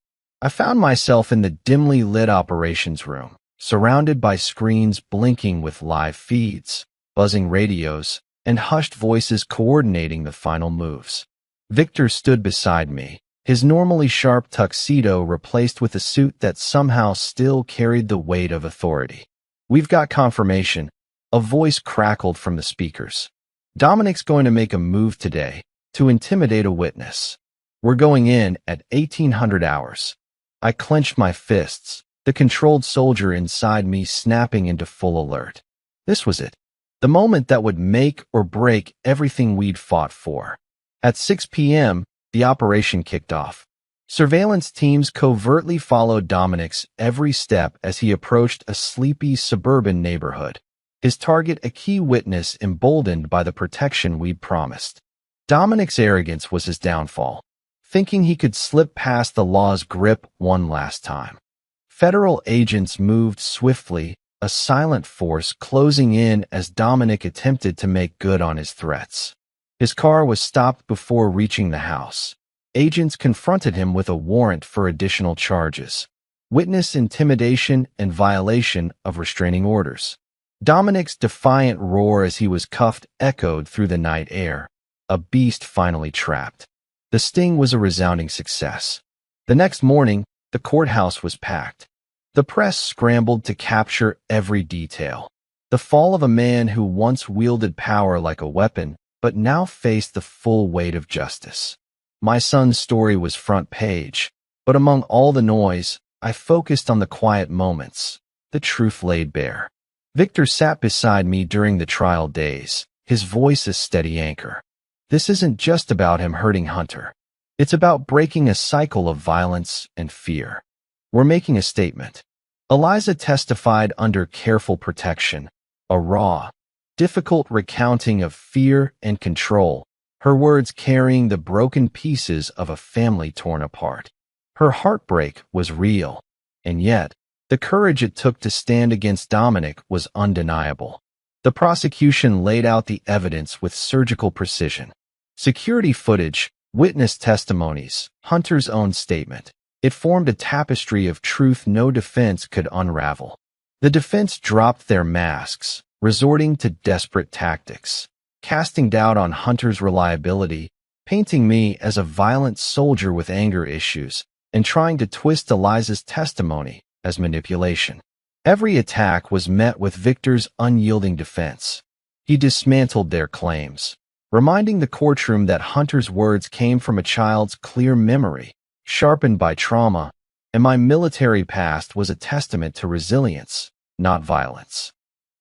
I found myself in the dimly lit operations room, surrounded by screens blinking with live feeds, buzzing radios, and hushed voices coordinating the final moves. Victor stood beside me, his normally sharp tuxedo replaced with a suit that somehow still carried the weight of authority. "We've got confirmation," a voice crackled from the speakers. "Dominic's going to make a move today to intimidate a witness. We're going in at 1800 hours. I clenched my fists, the controlled soldier inside me snapping into full alert. This was it. The moment that would make or break everything we'd fought for. At 6 p.m., the operation kicked off. Surveillance teams covertly followed Dominic's every step as he approached a sleepy suburban neighborhood. His target a key witness emboldened by the protection we'd promised. Dominic's arrogance was his downfall, thinking he could slip past the law's grip one last time. Federal agents moved swiftly, a silent force closing in as Dominic attempted to make good on his threats. His car was stopped before reaching the house. Agents confronted him with a warrant for additional charges: witness intimidation and violation of restraining orders. Dominic's defiant roar as he was cuffed echoed through the night air. A beast finally trapped. The sting was a resounding success. The next morning, the courthouse was packed. The press scrambled to capture every detail. The fall of a man who once wielded power like a weapon, but now faced the full weight of justice. My son's story was front page, but among all the noise, I focused on the quiet moments, the truth laid bare. Victor sat beside me during the trial days, his voice a steady anchor. This isn't just about him hurting Hunter. It's about breaking a cycle of violence and fear. We're making a statement. Eliza testified under careful protection, a raw, difficult recounting of fear and control, her words carrying the broken pieces of a family torn apart. Her heartbreak was real, and yet, the courage it took to stand against Dominic was undeniable. The prosecution laid out the evidence with surgical precision. Security footage, witness testimonies, Hunter's own statement. It formed a tapestry of truth no defense could unravel. The defense dropped their masks, resorting to desperate tactics, casting doubt on Hunter's reliability, painting me as a violent soldier with anger issues, and trying to twist Eliza's testimony as manipulation. Every attack was met with Victor's unyielding defense. He dismantled their claims, reminding the courtroom that Hunter's words came from a child's clear memory, sharpened by trauma, and my military past was a testament to resilience, not violence.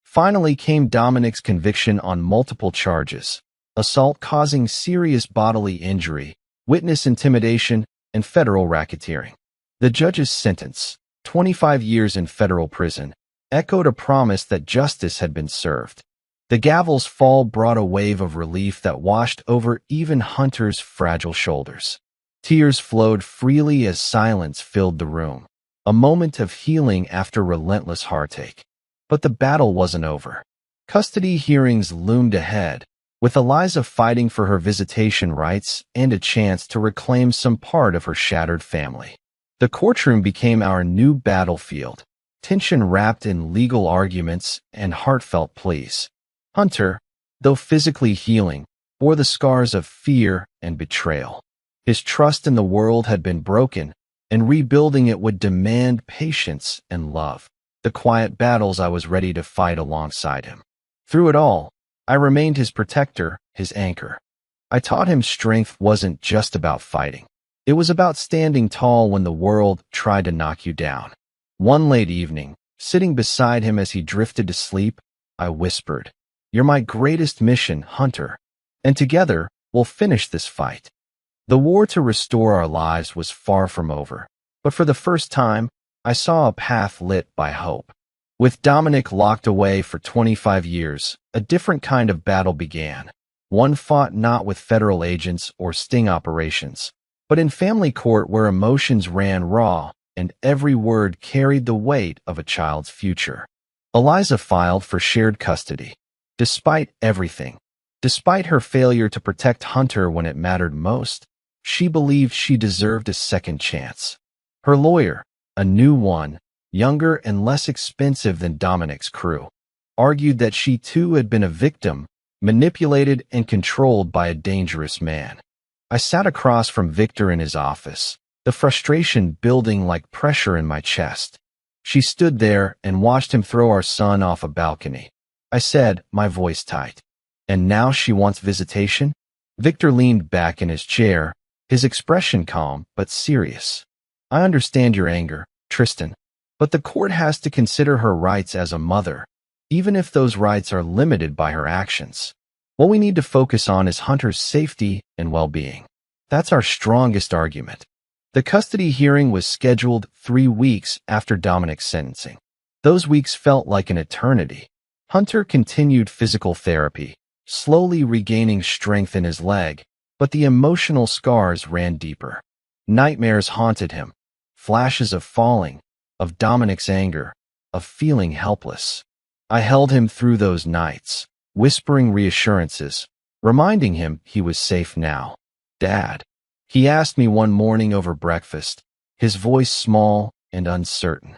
Finally came Dominic's conviction on multiple charges: assault causing serious bodily injury, witness intimidation, and federal racketeering. The judge's sentence, 25 years in federal prison, echoed a promise that justice had been served. The gavel's fall brought a wave of relief that washed over even Hunter's fragile shoulders. Tears flowed freely as silence filled the room, a moment of healing after relentless heartache. But the battle wasn't over. Custody hearings loomed ahead, with Eliza fighting for her visitation rights and a chance to reclaim some part of her shattered family. The courtroom became our new battlefield, tension wrapped in legal arguments and heartfelt pleas. Hunter, though physically healing, bore the scars of fear and betrayal. His trust in the world had been broken, and rebuilding it would demand patience and love, the quiet battles I was ready to fight alongside him. Through it all, I remained his protector, his anchor. I taught him strength wasn't just about fighting. It was about standing tall when the world tried to knock you down. One late evening, sitting beside him as he drifted to sleep, I whispered, "You're my greatest mission, Hunter, and together we'll finish this fight." The war to restore our lives was far from over, but for the first time, I saw a path lit by hope. With Dominic locked away for 25 years, a different kind of battle began. One fought not with federal agents or sting operations, but in family court where emotions ran raw and every word carried the weight of a child's future. Eliza filed for shared custody. Despite everything, despite her failure to protect Hunter when it mattered most, she believed she deserved a second chance. Her lawyer, a new one, younger and less expensive than Dominic's crew, argued that she too had been a victim, manipulated and controlled by a dangerous man. I sat across from Victor in his office, the frustration building like pressure in my chest. She stood there and watched him throw our son off a balcony. I said, my voice tight, "And now she wants visitation?" Victor leaned back in his chair, his expression calm but serious. "I understand your anger, Tristan, but the court has to consider her rights as a mother, even if those rights are limited by her actions. What we need to focus on is Hunter's safety and well-being. That's our strongest argument." The custody hearing was scheduled 3 weeks after Dominic's sentencing. Those weeks felt like an eternity. Hunter continued physical therapy, slowly regaining strength in his leg, but the emotional scars ran deeper. Nightmares haunted him, flashes of falling, of Dominic's anger, of feeling helpless. I held him through those nights, whispering reassurances, reminding him he was safe now. "Dad," he asked me one morning over breakfast, his voice small and uncertain.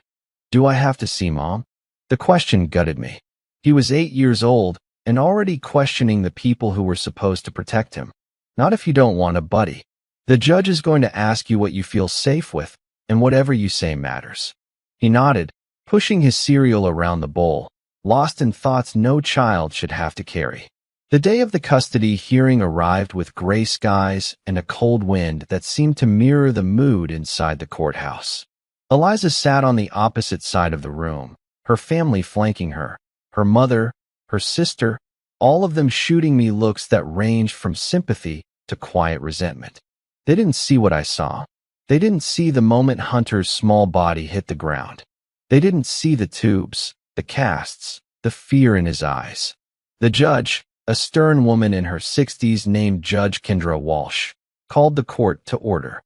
"Do I have to see Mom?" The question gutted me. He was 8 years old and already questioning the people who were supposed to protect him. "Not if you don't want a buddy. The judge is going to ask you what you feel safe with, and whatever you say matters." He nodded, pushing his cereal around the bowl, lost in thoughts no child should have to carry. The day of the custody hearing arrived with gray skies and a cold wind that seemed to mirror the mood inside the courthouse. Eliza sat on the opposite side of the room, her family flanking her, her mother, her sister, all of them shooting me looks that ranged from sympathy to quiet resentment. They didn't see what I saw. They didn't see the moment Hunter's small body hit the ground. They didn't see the tubes, the casts, the fear in his eyes. The judge, a stern woman in her 60s named Judge Kendra Walsh, called the court to order.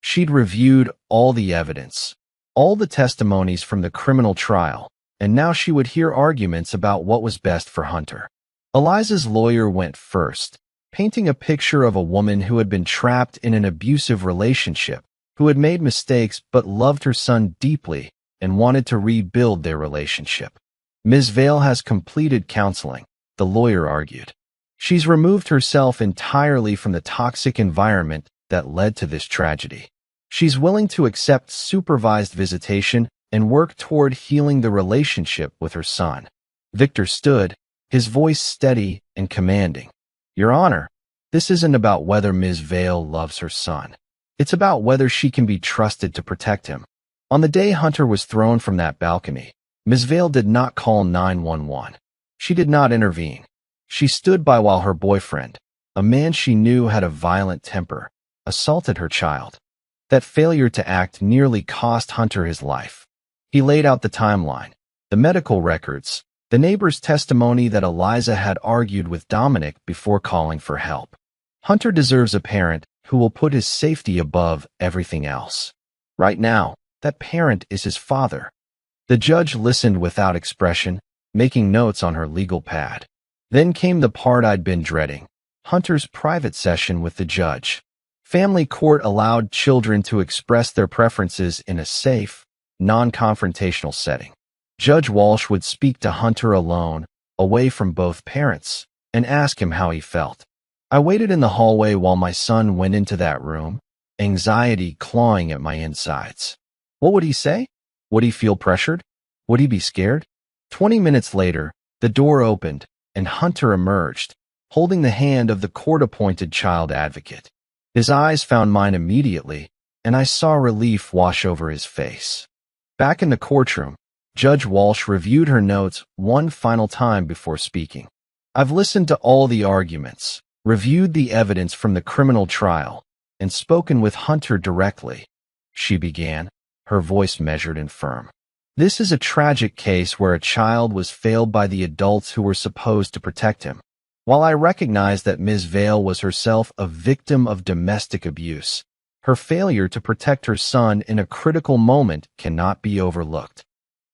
She'd reviewed all the evidence, all the testimonies from the criminal trial, and now she would hear arguments about what was best for Hunter. Eliza's lawyer went first, painting a picture of a woman who had been trapped in an abusive relationship, who had made mistakes but loved her son deeply and wanted to rebuild their relationship. "Ms. Vale has completed counseling," the lawyer argued. "She's removed herself entirely from the toxic environment that led to this tragedy. She's willing to accept supervised visitation and work toward healing the relationship with her son. Victor stood, his voice steady and commanding. Your Honor, this isn't about whether Ms. Vale loves her son. It's about whether she can be trusted to protect him. On the day Hunter was thrown from that balcony, Ms. Vale did not call 911. She did not intervene. She stood by while her boyfriend, a man she knew had a violent temper, assaulted her child. That failure to act nearly cost Hunter his life. He laid out the timeline, the medical records, the neighbor's testimony that Eliza had argued with Dominic before calling for help. Hunter deserves a parent who will put his safety above everything else. Right now, that parent is his father. The judge listened without expression, making notes on her legal pad. Then came the part I'd been dreading, Hunter's private session with the judge. Family court allowed children to express their preferences in a safe, non-confrontational setting. Judge Walsh would speak to Hunter alone, away from both parents, and ask him how he felt. I waited in the hallway while my son went into that room, anxiety clawing at my insides. What would he say? Would he feel pressured? Would he be scared? 20 minutes later, the door opened, and Hunter emerged, holding the hand of the court-appointed child advocate. His eyes found mine immediately, and I saw relief wash over his face. Back in the courtroom, Judge Walsh reviewed her notes one final time before speaking. I've listened to all the arguments, reviewed the evidence from the criminal trial, and spoken with Hunter directly, she began, her voice measured and firm. This is a tragic case where a child was failed by the adults who were supposed to protect him. While I recognize that Ms. Vale was herself a victim of domestic abuse, her failure to protect her son in a critical moment cannot be overlooked.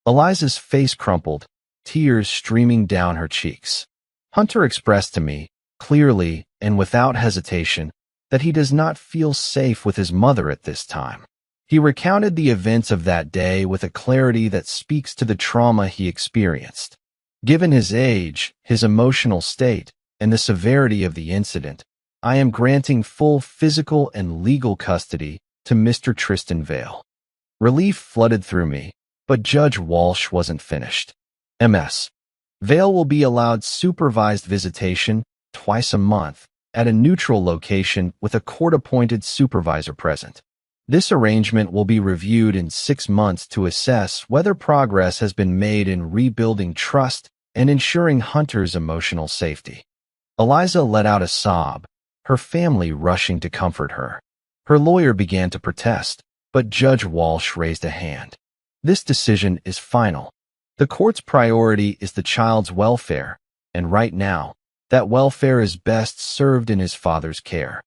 Eliza's face crumpled, tears streaming down her cheeks. Hunter expressed to me, clearly and without hesitation, that he does not feel safe with his mother at this time. He recounted the events of that day with a clarity that speaks to the trauma he experienced. Given his age, his emotional state, and the severity of the incident, I am granting full physical and legal custody to Mr. Tristan Vale. Relief flooded through me, but Judge Walsh wasn't finished. Ms. Vale will be allowed supervised visitation twice a month at a neutral location with a court-appointed supervisor present. This arrangement will be reviewed in 6 months to assess whether progress has been made in rebuilding trust and ensuring Hunter's emotional safety. Eliza let out a sob, her family rushing to comfort her. Her lawyer began to protest, but Judge Walsh raised a hand. This decision is final. The court's priority is the child's welfare, and right now, that welfare is best served in his father's care.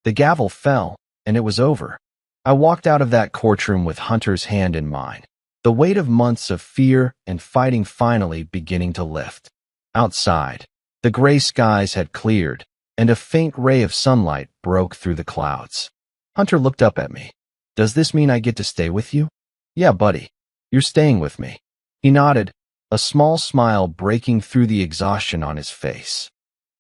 The gavel fell, and it was over. I walked out of that courtroom with Hunter's hand in mine, the weight of months of fear and fighting finally beginning to lift. Outside, the gray skies had cleared, and a faint ray of sunlight broke through the clouds. Hunter looked up at me. Does this mean I get to stay with you? Yeah, buddy. You're staying with me. He nodded, a small smile breaking through the exhaustion on his face.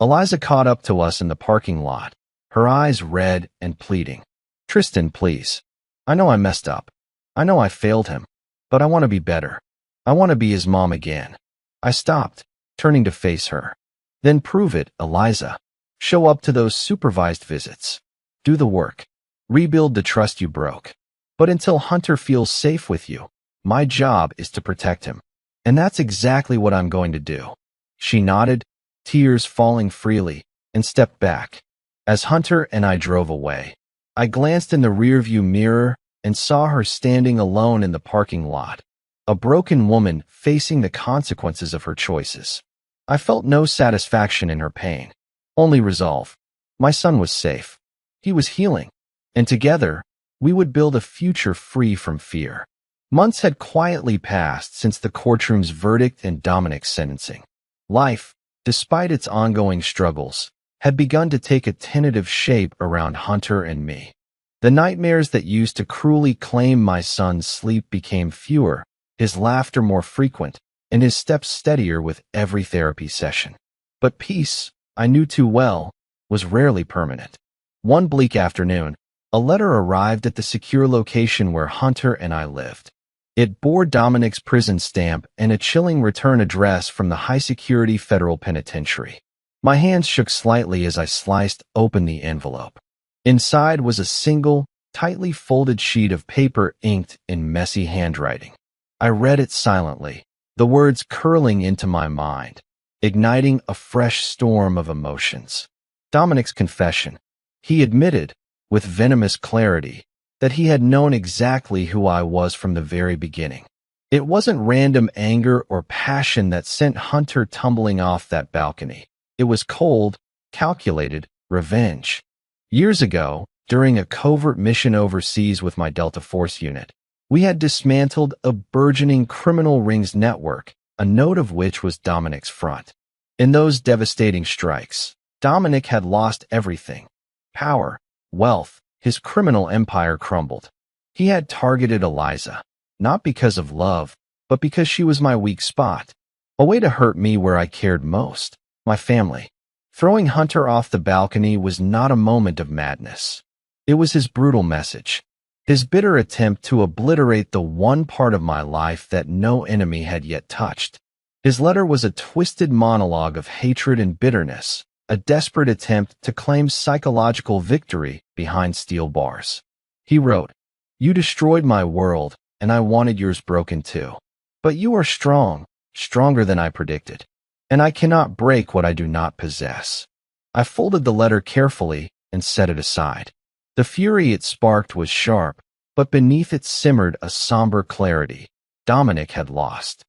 Eliza caught up to us in the parking lot, her eyes red and pleading. Tristan, please. I know I messed up. I know I failed him, but I want to be better. I want to be his mom again. I stopped, turning to face her. Then prove it, Eliza. Show up to those supervised visits. Do the work. Rebuild the trust you broke. But until Hunter feels safe with you, my job is to protect him. And that's exactly what I'm going to do. She nodded, tears falling freely, and stepped back. As Hunter and I drove away, I glanced in the rearview mirror and saw her standing alone in the parking lot, a broken woman facing the consequences of her choices. I felt no satisfaction in her pain, only resolve. My son was safe. He was healing, and together, we would build a future free from fear. Months had quietly passed since the courtroom's verdict and Dominic's sentencing. Life, despite its ongoing struggles, had begun to take a tentative shape around Hunter and me. The nightmares that used to cruelly claim my son's sleep became fewer, his laughter more frequent, and his steps steadier with every therapy session. But peace, I knew too well, was rarely permanent. One bleak afternoon, A letter arrived at the secure location where Hunter and I lived. It bore Dominic's prison stamp and a chilling return address from the high-security federal penitentiary. My hands shook slightly as I sliced open the envelope. Inside was a single, tightly folded sheet of paper inked in messy handwriting. I read it silently, the words curling into my mind, igniting a fresh storm of emotions. Dominic's confession. He admitted, with venomous clarity, that he had known exactly who I was from the very beginning. It wasn't random anger or passion that sent Hunter tumbling off that balcony. It was cold, calculated revenge. Years ago, during a covert mission overseas with my Delta Force unit, we had dismantled a burgeoning criminal rings network, a node of which was Dominic's front. In those devastating strikes, Dominic had lost everything. Power, wealth, his criminal empire crumbled. He had targeted Eliza, not because of love, but because she was my weak spot. A way to hurt me where I cared most, my family. Throwing Hunter off the balcony was not a moment of madness. It was his brutal message, his bitter attempt to obliterate the one part of my life that no enemy had yet touched. His letter was a twisted monologue of hatred and bitterness, a desperate attempt to claim psychological victory behind steel bars. He wrote, "You destroyed my world, and I wanted yours broken too. But you are strong, stronger than I predicted, and I cannot break what I do not possess." I folded the letter carefully and set it aside. The fury it sparked was sharp, but beneath it simmered a somber clarity. Dominic had lost.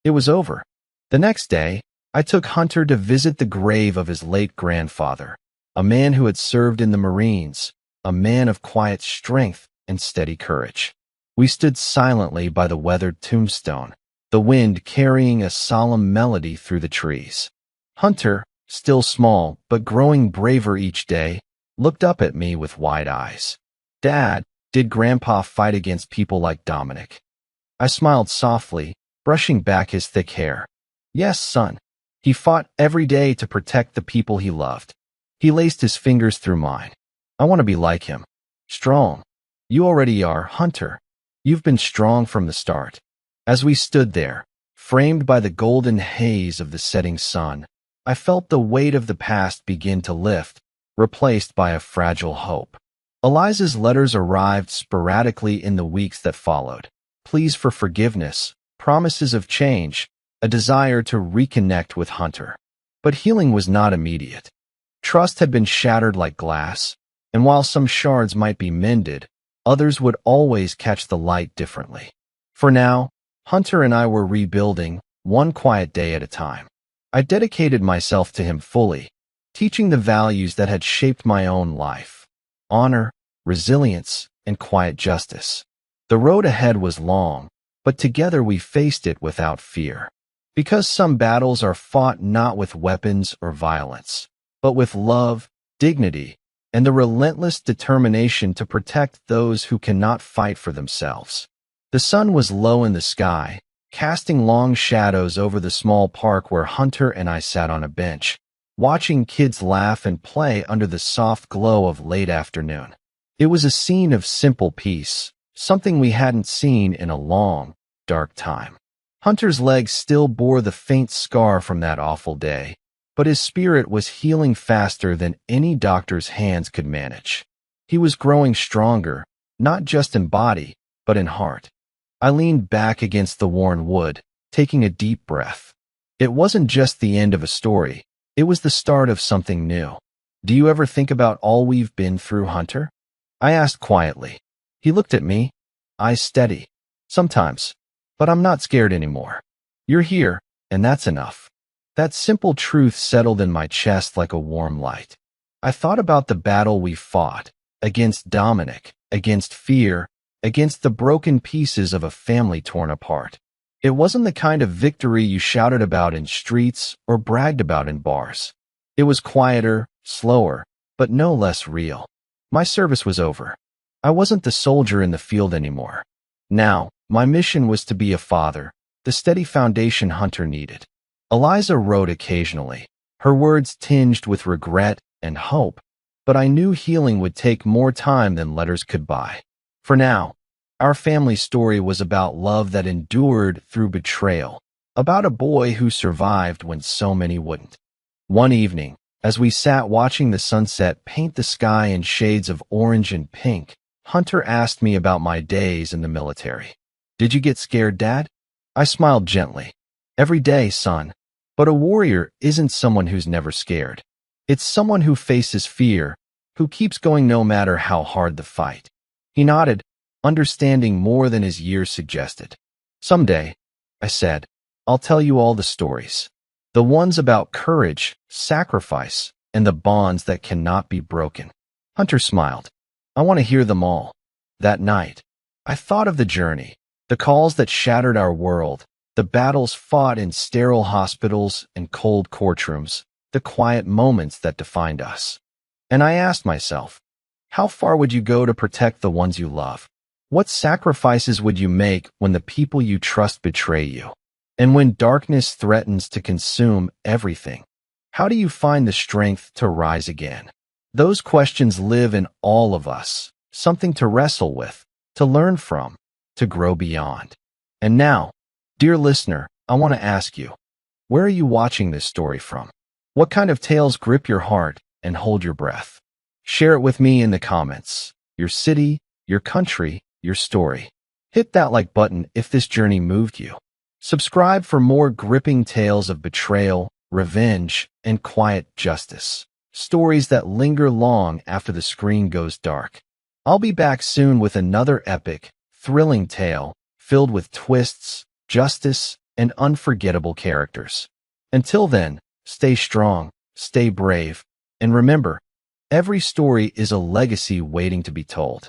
It was over. The next day, I took Hunter to visit the grave of his late grandfather, a man who had served in the Marines, a man of quiet strength and steady courage. We stood silently by the weathered tombstone, the wind carrying a solemn melody through the trees. Hunter, still small but growing braver each day, looked up at me with wide eyes. "Dad, did Grandpa fight against people like Dominic?" I smiled softly, brushing back his thick hair. "Yes, son. He fought every day to protect the people he loved." He laced his fingers through mine. "I want to be like him. Strong. You already are, Hunter. You've been strong from the start." As we stood there, framed by the golden haze of the setting sun, I felt the weight of the past begin to lift, replaced by a fragile hope. Eliza's letters arrived sporadically in the weeks that followed. Pleas for forgiveness, promises of change, a desire to reconnect with Hunter. But healing was not immediate. Trust had been shattered like glass, and while some shards might be mended, others would always catch the light differently. For now, Hunter and I were rebuilding, one quiet day at a time. I dedicated myself to him fully, teaching the values that had shaped my own life: honor, resilience, and quiet justice. The road ahead was long, but together we faced it without fear. Because some battles are fought not with weapons or violence, but with love, dignity, and the relentless determination to protect those who cannot fight for themselves. The sun was low in the sky, casting long shadows over the small park where Hunter and I sat on a bench, watching kids laugh and play under the soft glow of late afternoon. It was a scene of simple peace, something we hadn't seen in a long, dark time. Hunter's legs still bore the faint scar from that awful day, but his spirit was healing faster than any doctor's hands could manage. He was growing stronger, not just in body, but in heart. I leaned back against the worn wood, taking a deep breath. It wasn't just the end of a story, it was the start of something new. "Do you ever think about all we've been through, Hunter?" I asked quietly. He looked at me, eyes steady. "Sometimes, but I'm not scared anymore. You're here, and that's enough." That simple truth settled in my chest like a warm light. I thought about the battle we fought, against Dominic, against fear, against the broken pieces of a family torn apart. It wasn't the kind of victory you shouted about in streets or bragged about in bars. It was quieter, slower, but no less real. My service was over. I wasn't the soldier in the field anymore. Now, my mission was to be a father, the steady foundation Hunter needed. Eliza wrote occasionally, her words tinged with regret and hope, but I knew healing would take more time than letters could buy. For now, our family story was about love that endured through betrayal, about a boy who survived when so many wouldn't. One evening, as we sat watching the sunset paint the sky in shades of orange and pink, Hunter asked me about my days in the military. "Did you get scared, Dad?" I smiled gently. "Every day, son. But a warrior isn't someone who's never scared. It's someone who faces fear, who keeps going no matter how hard the fight." He nodded, understanding more than his years suggested. "Someday," I said, "I'll tell you all the stories. The ones about courage, sacrifice, and the bonds that cannot be broken." Hunter smiled. "I want to hear them all." That night, I thought of the journey, the calls that shattered our world, the battles fought in sterile hospitals and cold courtrooms, the quiet moments that defined us. And I asked myself, how far would you go to protect the ones you love? What sacrifices would you make when the people you trust betray you? And when darkness threatens to consume everything, how do you find the strength to rise again? Those questions live in all of us, something to wrestle with, to learn from, to grow beyond. And now, dear listener, I want to ask you, where are you watching this story from? What kind of tales grip your heart and hold your breath? Share it with me in the comments. Your city, your country, your story. Hit that like button if this journey moved you. Subscribe for more gripping tales of betrayal, revenge, and quiet justice. Stories that linger long after the screen goes dark. I'll be back soon with another epic, thrilling tale filled with twists, justice, and unforgettable characters. Until then, stay strong, stay brave, and remember, every story is a legacy waiting to be told.